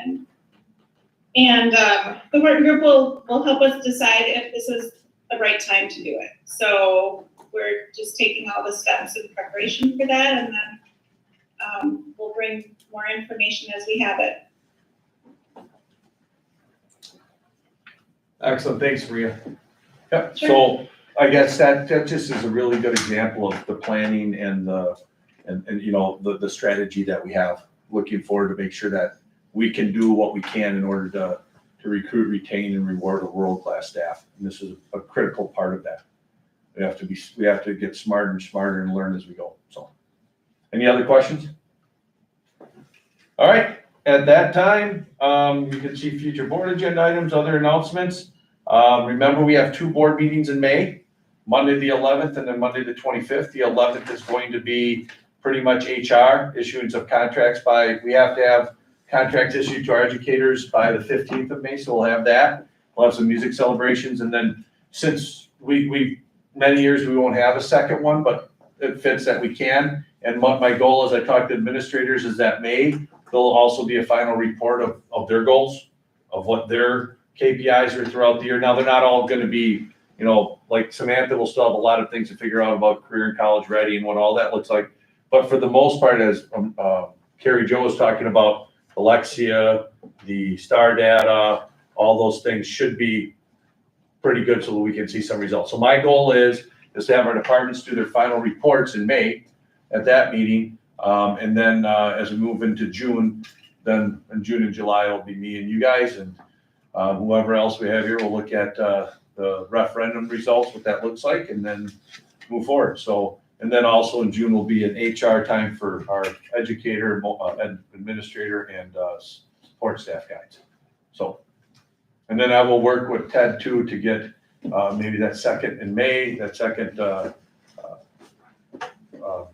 and the working group will help us decide if this is the right time to do it. So we're just taking all the steps in preparation for that, and then we'll bring more information as we have it. Excellent, thanks, Maria. Yep, so I guess that just is a really good example of the planning and the strategy that we have, looking forward to make sure that we can do what we can in order to recruit, retain, and reward a world-class staff. And this is a critical part of that. We have to get smarter and smarter and learn as we go. So, any other questions? All right. At that time, you can see future board agenda items, other announcements. Remember, we have 2 board meetings in May, Monday the 11th and then Monday the 25th. The 11th is going to be pretty much HR, issuance of contracts we have to have contracts issued to our educators by the 15th of May, so we'll have that. We'll have some music celebrations, and then since we many years we won't have a second one, but it fits that we can. And what my goal as I talk to administrators is that May, there'll also be a final report of their goals, of what their KPIs are throughout the year. Now, they're not all going to be, like Samantha will still have a lot of things to figure out about career and college ready and what all that looks like. But for the most part, as Carrie Jo was talking about, Alexia, the STAR data, all those things should be pretty good so that we can see some results. So my goal is to have our departments do their final reports in May at that meeting. And then as we move into June, then in June and July, it'll be me and you guys, and whoever else we have here will look at the referendum results, what that looks like, and then move forward. So, and then also in June will be an HR time for our educator, administrator, and support staff guides. So, and then I will work with Ted too to get maybe that second in May, that second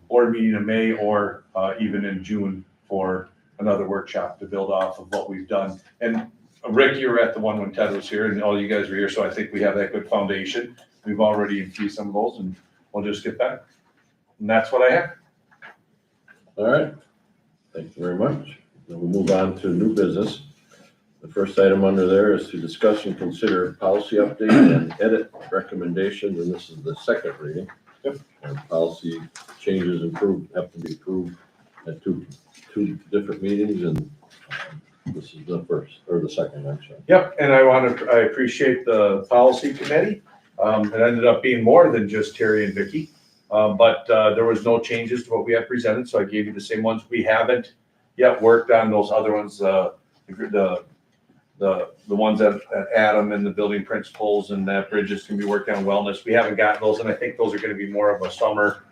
board meeting in May, or even in June for another workshop to build off of what we've done. And Rick, you were at the one when Ted was here, and all you guys were here, so I think we have that good foundation. We've already infused some of those, and we'll just get better. And that's what I have. All right. Thank you very much. Then we'll move on to new business. The first item under there is to discuss and consider policy update and edit recommendations, and this is the second reading. Yep. And policy changes have to be approved at two different meetings, and this is the first, or the second, actually. Yep, and I appreciate the policy committee. It ended up being more than just Terry and Vicky, but there was no changes to what we had presented, so I gave you the same ones. We haven't yet worked on those other ones, the ones at Adam and the building principles and that Bridges can be working on wellness. We haven't gotten those, and I think those are going to be more of a summer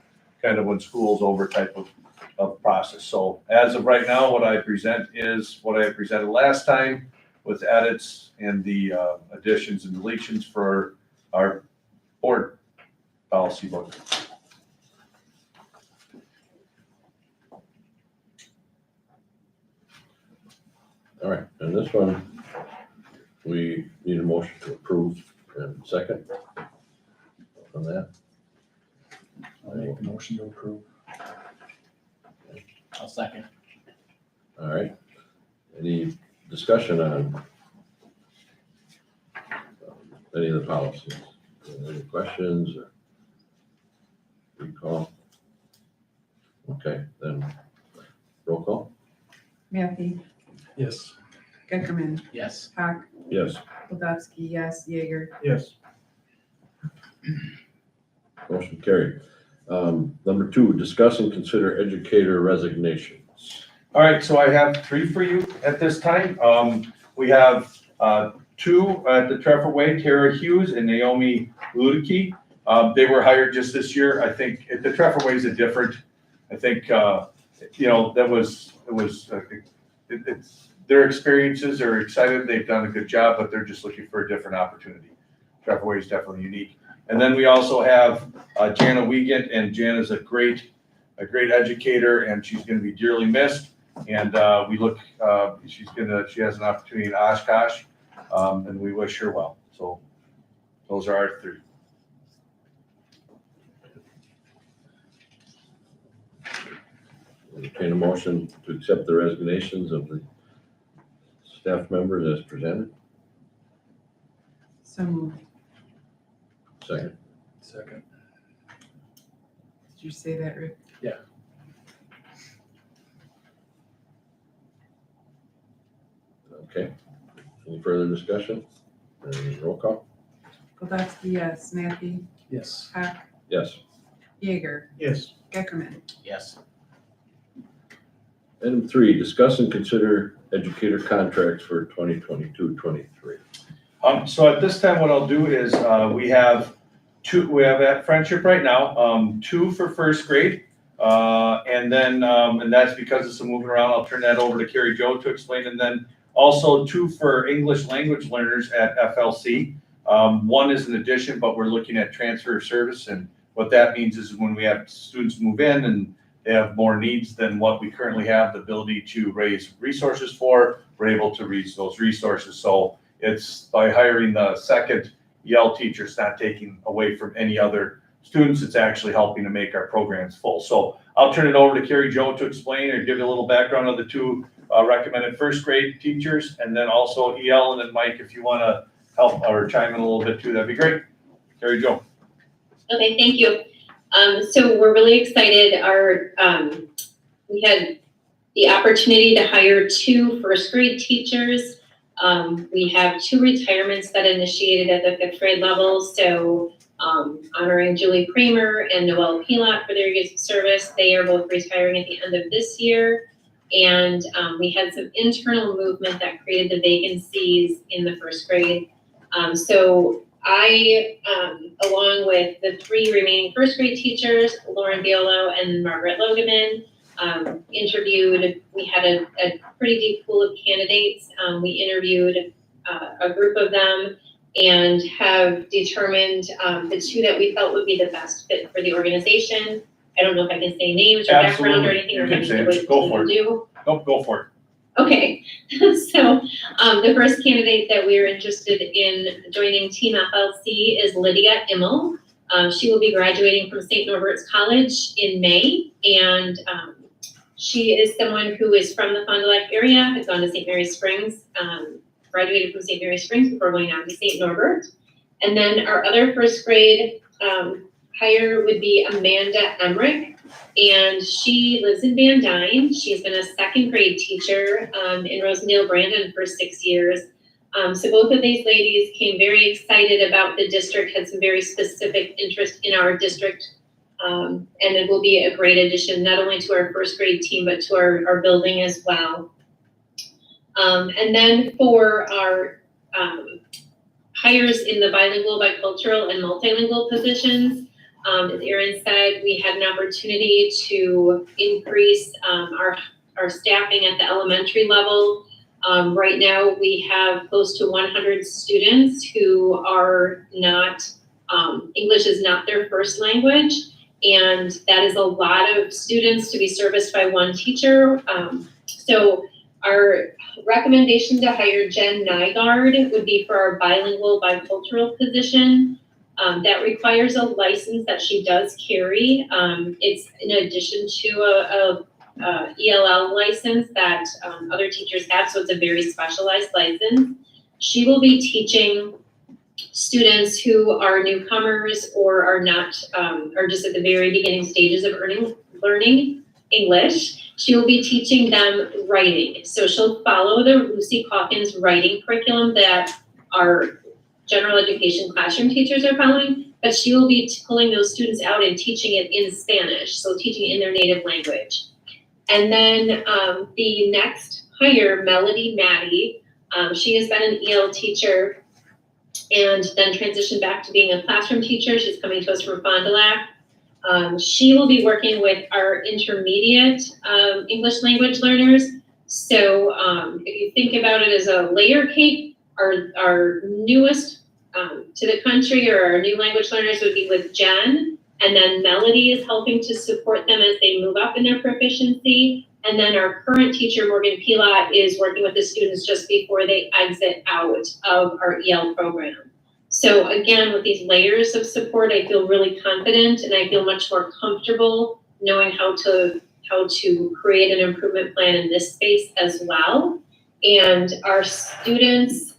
kind of when school's over type of process. So as of right now, what I present is what I presented last time with edits and the additions and deletions for our board policy book. All right, and this one, we need a motion to approve and second on that. I'll make a motion to approve. I'll second. All right, any discussion on any of the policies? Any questions or recall? Okay, then roll call? Matthew, Yes. Geckerman, Yes. Hawk, Yes. Goldowski, yes, Jaeger. Yes. Motion carried. Number 2, discuss and consider educator resignations. All right, so I have 3 for you at this time. We have 2 at the Treffer Way, Tara Hughes and Naomi Ludicky. They were hired just this year. I think the Treffer Way is a different, I think, it's, their experiences are excited. They've done a good job, but they're just looking for a different opportunity. Treffer Way is definitely unique. And then we also have Jana Wiegand, and Jana's a great educator, and she's gonna be dearly missed. And she has an opportunity in Oshkosh, and we wish her well. So those are our 3. Entertain a motion to accept the resignations of the staff members as presented. So moved. Second. Second. Did you say that, Rick? Yeah. Okay. Any further discussion? Roll call? Goldowski, yes, Matthew, Yes. Hawk, Yes. Jaeger, Yes. Geckerman. Yes. Item 3, discuss and consider educator contracts for 2022-23. So at this time, what I'll do is, we have at Friendship right now, 2 for first grade. And then, and that's because of some moving around. I'll turn that over to Carrie Jo to explain. And then also 2 for English language learners at FLC. 1 is an addition, but we're looking at transfer of service. And what that means is when we have students move in and they have more needs than what we currently have the ability to raise resources for, we're able to raise those resources. So it's by hiring the second EL teacher, it's not taking away from any other students. It's actually helping to make our programs full. So I'll turn it over to Carrie Jo to explain or give you a little background on the 2 recommended first grade teachers, and then also EL, and then Mike, if you want to help or chime in a little bit too, that'd be great. Carrie Jo. Okay, thank you. So we're really excited. We had the opportunity to hire 2 first grade teachers. We have 2 retirements that initiated at the 5th grade level. So honoring Julie Kramer and Noelle Pilot for their years of service. They are both retiring at the end of this year. And we had some internal movement that created the vacancies in the first grade. So I, along with the 3 remaining first grade teachers, Lauren Biolo and Margaret Logeman, interviewed. We had a pretty deep pool of candidates. We interviewed a group of them and have determined the 2 that we felt would be the best fit for the organization. I don't know if I can say names or background or anything, or maybe Go for it. do. Nope, go for it. Okay, so the first candidate that we are interested in joining Team FLC is Lydia Immel. She will be graduating from St. Norbert's College in May, and she is someone who is from the Fond du Lac area, has gone to St. Mary Springs, graduated from St. Mary Springs before going on to St. Norbert. And then our other first grade hire would be Amanda Emmerich. And she lives in Van Dyne. She's been a second grade teacher in Rosendale Brandon for 6 years. So both of these ladies came very excited about the district, had some very specific interest in our district. And it will be a great addition, not only to our first grade team, but to our building as well. And then for our hires in the bilingual, bicultural, and multilingual positions, as Erin said, we had an opportunity to increase our staffing at the elementary level. Right now, we have close to 100 students who are not English is not their first language, and that is a lot of students to be serviced by one teacher. So our recommendation to hire Jen Nygaard would be for our bilingual bicultural position. That requires a license that she does carry. It's in addition to a ELL license that other teachers have, so it's a very specialized license. She will be teaching students who are newcomers or are not, are just at the very beginning stages of learning English. She will be teaching them writing. So she'll follow the Lucy Calkins writing curriculum that our general education classroom teachers are following, but she will be pulling those students out and teaching it in Spanish, so teaching in their native language. And then the next hire, Melody Maddie, she has been an EL teacher and then transitioned back to being a classroom teacher. She's coming to us from Fond du Lac. She will be working with our intermediate English language learners. So if you think about it as a layer cake, our newest to the country or our new language learners would be with Jen. And then Melody is helping to support them as they move up in their proficiency. And then our current teacher, Morgan Pilot, is working with the students just before they exit out of our EL program. So again, with these layers of support, I feel really confident and I feel much more comfortable knowing how to create an improvement plan in this space as well. And our students'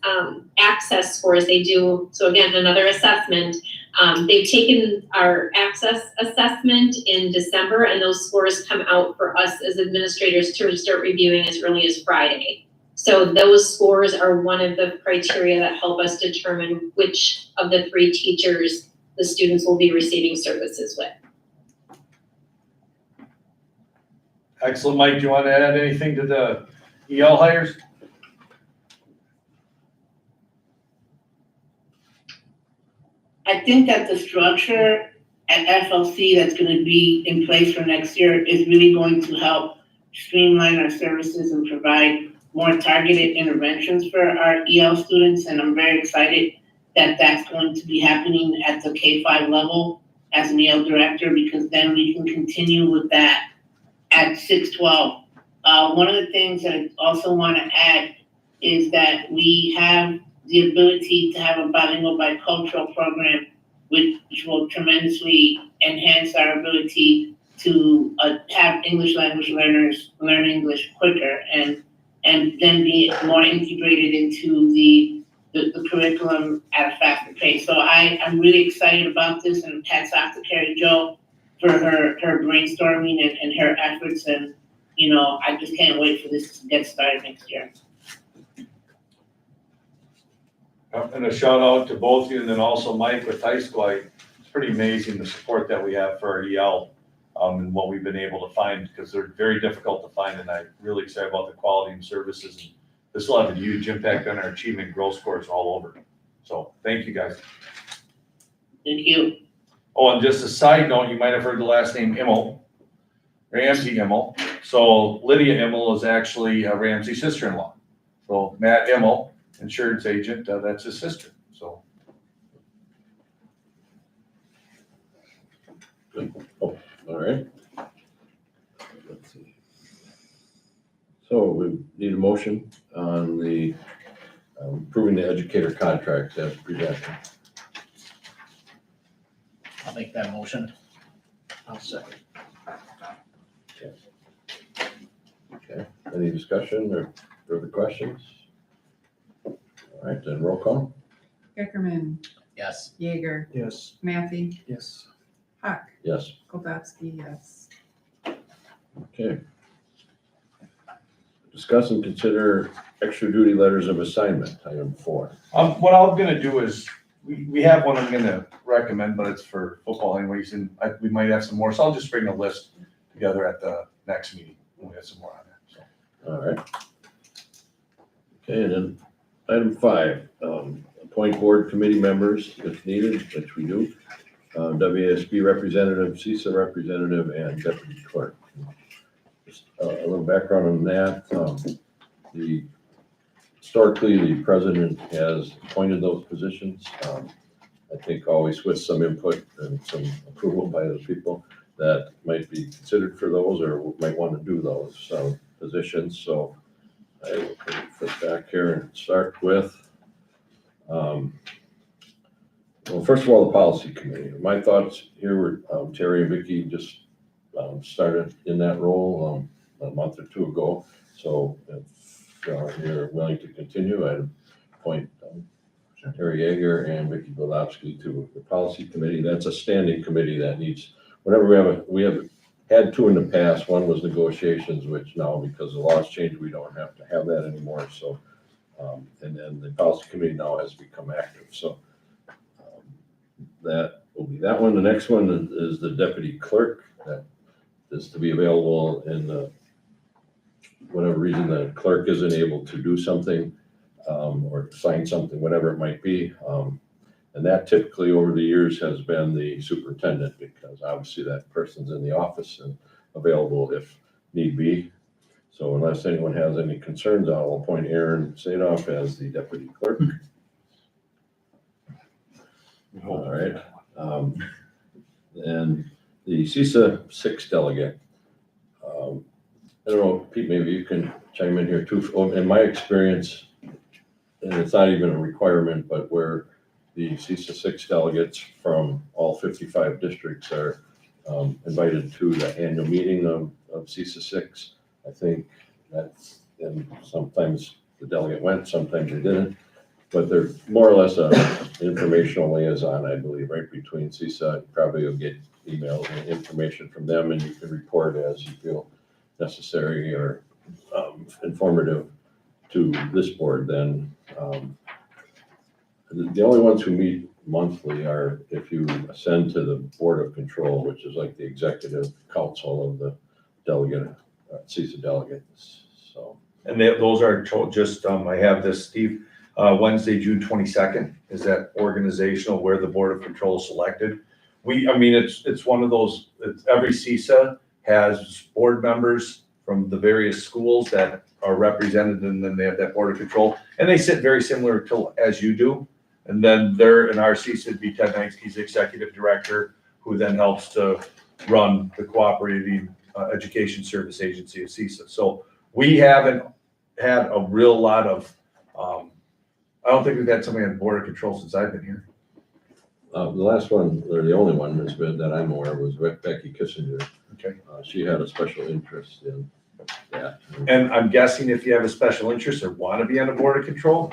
access scores, they do, so again, another assessment. They've taken our access assessment in December, and those scores come out for us as administrators to start reviewing as early as Friday. So those scores are one of the criteria that help us determine which of the 3 teachers the students will be receiving services with. Excellent. Mike, do you want to add anything to the EL hires? I think that the structure at FLC that's going to be in place for next year is really going to help streamline our services and provide more targeted interventions for our EL students. And I'm very excited that that's going to be happening at the K-5 level as an EL director, because then we can continue with that at 612. One of the things that I also want to add is that we have the ability to have a bilingual bicultural program, which will tremendously enhance our ability to have English language learners learn English quicker and then be more integrated into the curriculum at a faster pace. So I'm really excited about this, and hats off to Carrie Jo for her brainstorming and her efforts, and I just can't wait for this to get started next year. And a shout out to both of you, and then also Mike with high school. It's pretty amazing the support that we have for our EL and what we've been able to find, because they're very difficult to find, and I'm really excited about the quality and services. And this will have a huge impact on our achievement growth scores all over. So thank you guys. Thank you. Oh, and just a side note, you might have heard the last name Immel, Ramsey Immel. So Lydia Immel is actually Ramsey's sister-in-law. So Matt Immel, insurance agent, that's his sister, so. Oh, all right. Let's see. So we need a motion on the approving the educator contracts as presented. I'll make that motion. I'll second. Okay, any discussion or further questions? All right, then roll call. Beckerman, Yes. Jaeger, Yes. Matthew, Yes. Huck, Yes, Goldowski, yes. okay. Discuss and consider extra duty letters of assignment, item 4. What I'm gonna do is, we have one I'm gonna recommend, but it's for football anyways, and we might have some more, so I'll just bring a list together at the next meeting when we have some more on there, so. All right. Okay, and then item 5, appoint board committee members if needed, which we do. WASB representative, CISA representative, and deputy clerk. Just a little background on that. Historically, the president has appointed those positions. I think always with some input and some approval by the people that might be considered for those or might want to do those positions. So I will flip back here and start with, well, first of all, the policy committee. My thoughts here were Terry and Vicky just started in that role a month or two ago. So if you're willing to continue, I'd appoint Terry Yeager and Vicky Bodowski to the policy committee. That's a standing committee that needs, whenever we have had two in the past. One was negotiations, which now because the laws changed, we don't have to have that anymore. So, and then the policy committee now has become active. So that will be that one. The next one is the deputy clerk that is to be available in the, whatever reason the clerk isn't able to do something or sign something, whatever it might be. And that typically over the years has been the superintendent, because obviously that person's in the office and available if need be. So unless anyone has any concerns, I'll appoint Aaron Sadoff as the deputy clerk. All right. And the CISA 6 delegate. I don't know, Pete, maybe you can chime in here too. In my experience, and it's not even a requirement, but where the CISA 6 delegates from all 55 districts are invited to the annual meeting of CISA 6. I think that's, and sometimes the delegate went, sometimes they didn't, but they're more or less an informational liaison, I believe, right between CISA. Probably you'll get emails and information from them, and you can report as you feel necessary or informative to this board. Then the only ones who meet monthly are if you ascend to the Board of Control, which is like the executive council of the delegate, CISA delegates. So. And those are just, I have this, Steve, Wednesday, June 22nd is that organizational where the Board of Control is selected. I mean, it's one of those, every CISA has board members from the various schools that are represented, and then they have that Board of Control, and they sit very similar to as you do. And then there in our CISA would be Ted Neinske, he's the executive director, who then helps to run the cooperative education service agency of CISA. So we haven't had a real lot of, I don't think we've had somebody on the Board of Control since I've been here. The last one, or the only one that's been that I'm aware of, was Becky Kissinger. Okay. She had a special interest in that. And I'm guessing if you have a special interest or want to be on the Board of Control,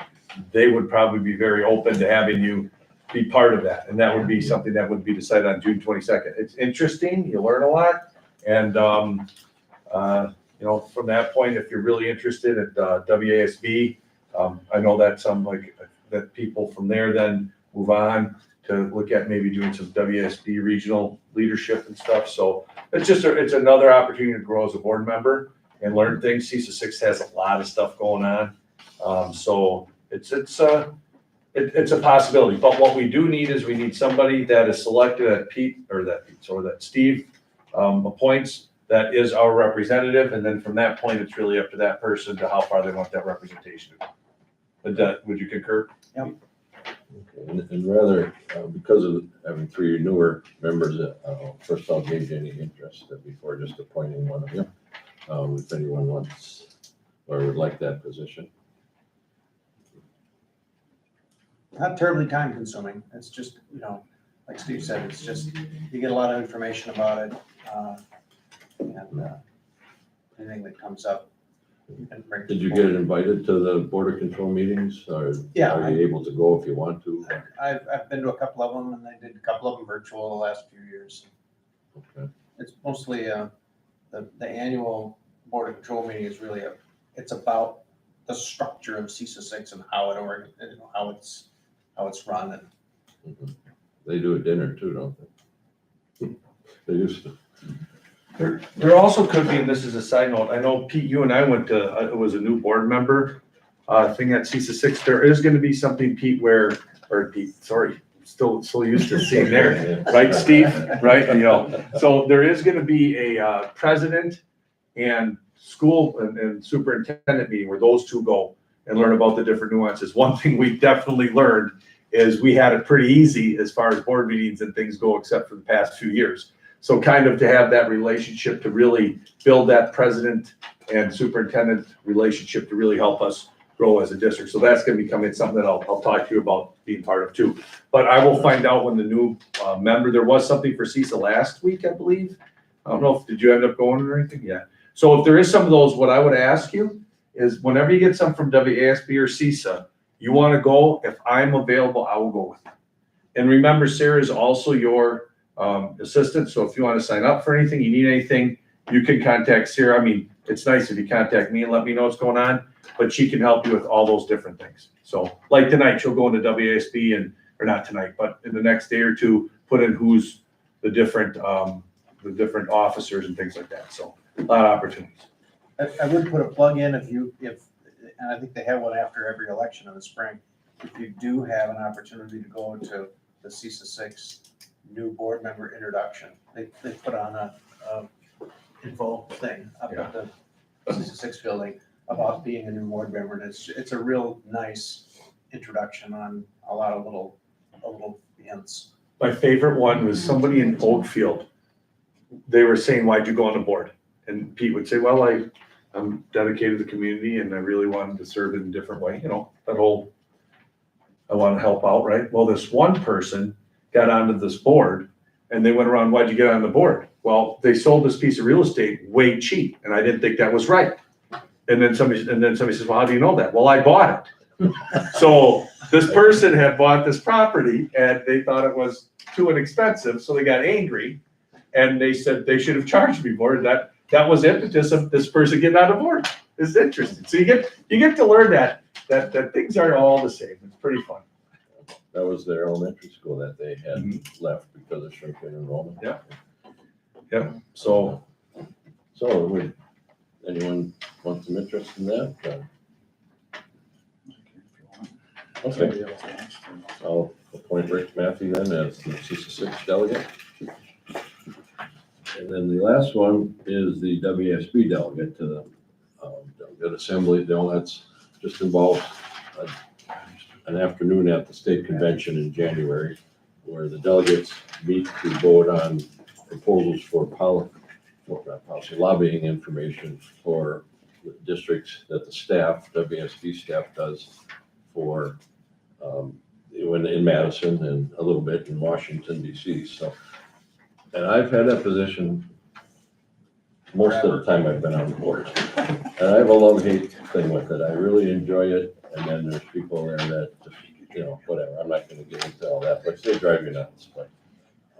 they would probably be very open to having you be part of that. And that would be something that would be decided on June 22nd. It's interesting, you learn a lot. And, you know, from that point, if you're really interested at WASB, I know that some like that people from there then move on to look at maybe doing some WSB regional leadership and stuff. So it's just, it's another opportunity to grow as a board member and learn things. CISA 6 has a lot of stuff going on. So it's a possibility, but what we do need is we need somebody that is selected that Steve appoints, that is our representative. And then from that point, it's really up to that person to how far they want that representation to go. Would you concur? Yep. Okay. And rather, because of having 3 newer members, first I'll gauge any interest before just appointing one of you. If anyone wants or would like that position. Not terribly time consuming. It's just, you know, like Steve said, it's just, you get a lot of information about it. And anything that comes up. Did you get invited to the Board of Control meetings, or Yeah, are you able to go if you want to? I've been to a couple of them, and I did a couple of them virtual the last few years. Okay. It's mostly the annual Board of Control meeting is really it's about the structure of CISA 6 and how it's run. And They do a dinner too, don't they? They used to. There also could be, and this is a side note, I know Pete, you and I went to, it was a new board member thing at CISA 6. There is going to be something, Pete, still used to seeing there, right, Steve? Right, you know, so there is going to be a president and school and superintendent meeting where those two go and learn about the different nuances. One thing we definitely learned is we had it pretty easy as far as board meetings and things go, except for the past few years. So kind of to have that relationship to really build that president and superintendent relationship to really help us grow as a district. So that's gonna be coming, something that I'll talk to you about being part of too. But I will find out when the new member, there was something for CISA last week, I believe. I don't know if, did you end up going or anything? Yeah. So if there is some of those, what I would ask you is whenever you get some from WASB or CISA, you wanna go, if I'm available, I will go with you. And remember, Sarah is also your assistant, so if you wanna sign up for anything, you need anything, you can contact Sarah. I mean, it's nice if you contact me and let me know what's going on, but she can help you with all those different things. So like tonight, she'll go into WASB and, or not tonight, but in the next day or two, put in who's the different officers and things like that. So a lot of opportunities. I would put a plug in and I think they have one after every election in the spring. If you do have an opportunity to go to the CISA 6 new board member introduction, they put on a info thing up at the CISA 6 building about being a new board member. And it's a real nice introduction on a lot of little hints. My favorite one was somebody in Oakfield. They were saying, why'd you go on the board? And Pete would say, well, I'm dedicated to the community and I really wanted to serve in a different way. You know, that whole, I want to help out, right? Well, this one person got onto this board and they went around, why'd you get on the board? Well, they sold this piece of real estate way cheap and I didn't think that was right. And then somebody says, well, how do you know that? Well, I bought it. So this person had bought this property and they thought it was too inexpensive. So they got angry and they said they should have charged me more. That was impetus of this person getting on the board. It's interesting. So you get to learn that things are all the same. It's pretty fun. That was their elementary school that they had left because of shrinking enrollment. Yeah. Yeah. So would anyone want some interest in that? Okay. I'll appoint Rick Matthew then as the CISA 6 delegate. And then the last one is the WSB delegate to the delegate assembly. That's just involves an afternoon at the state convention in January where the delegates meet to vote on proposals for lobbying information for the districts that the staff, WSB staff does for in Madison and a little bit in Washington, DC. So, and I've had that position most of the time I've been on the board. And I have a love-hate thing with it. I really enjoy it. And then there's people there that, whatever, I'm not gonna get into all that, but they drive me nuts. But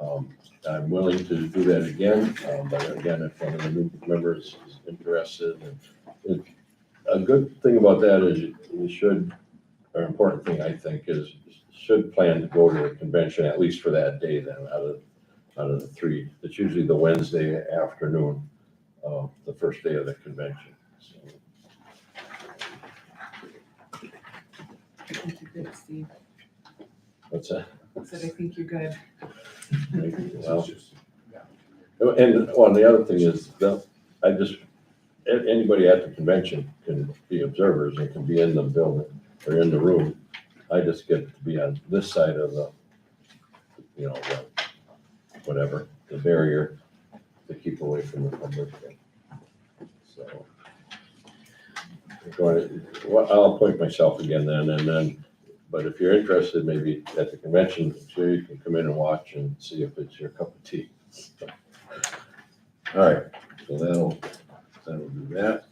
I'm willing to do that again. But again, if one of the new members is interested, and a good thing about that is you should, or important thing I think is, should plan to go to the convention at least for that day then out of the three. It's usually the Wednesday afternoon, the first day of the convention. So. I think you're good, Steve. What's that? I said, I think you're good. Well, and the other thing is that anybody at the convention can be observers and can be in the building or in the room. I just get to be on this side of the barrier to keep away from the public. So I'll appoint myself again then, but if you're interested, maybe at the convention, sure you can come in and watch and see if it's your cup of tea. So, all right, so that'll do that.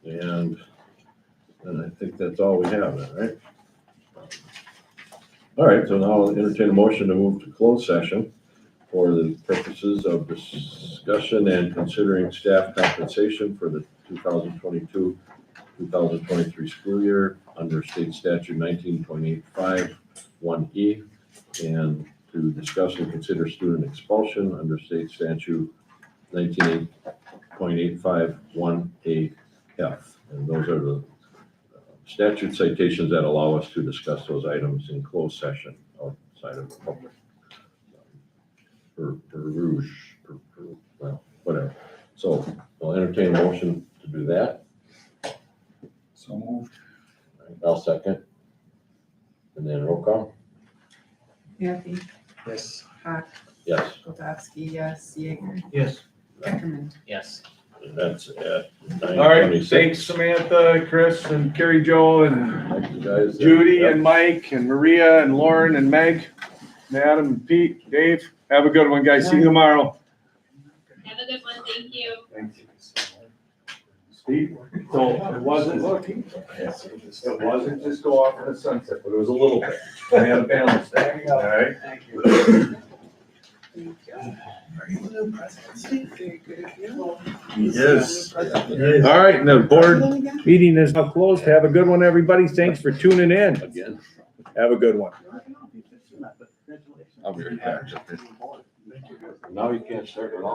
And I think that's all we have then, right? All right, so now I'll entertain a motion to move to closed session for the purposes of discussion and considering staff compensation for the 2022-2023 school year under state statute 19.85(1)E, and to discuss and consider student expulsion under state statute 19.85(1)AF. And those are the statute citations that allow us to discuss those items in closed session outside of the public. Well, whatever. So I'll entertain a motion to do that. So moved. I'll second. And then roll call. Kowalski, yes. Yeager. Yes. Ackerman. Yes. That's at All right, 9:26. thanks Samantha, Chris and Carrie Jo and Thank you guys. Judy Yep. and Mike and Maria and Lauren and Meg, and Adam and Pete, Dave. Have a good one, guys. See you tomorrow. Have a good one, thank you. Thank you. Steve, so it wasn't just go off in the sunset, but it was a little bit. I had a balance there, all right? Thank you. Are you the new president? Very good of you. Yes. All right, and the board meeting is now closed. Have a good one, everybody. Thanks for tuning in. Again. Have a good one. I'll be right back. Now you can't start it off.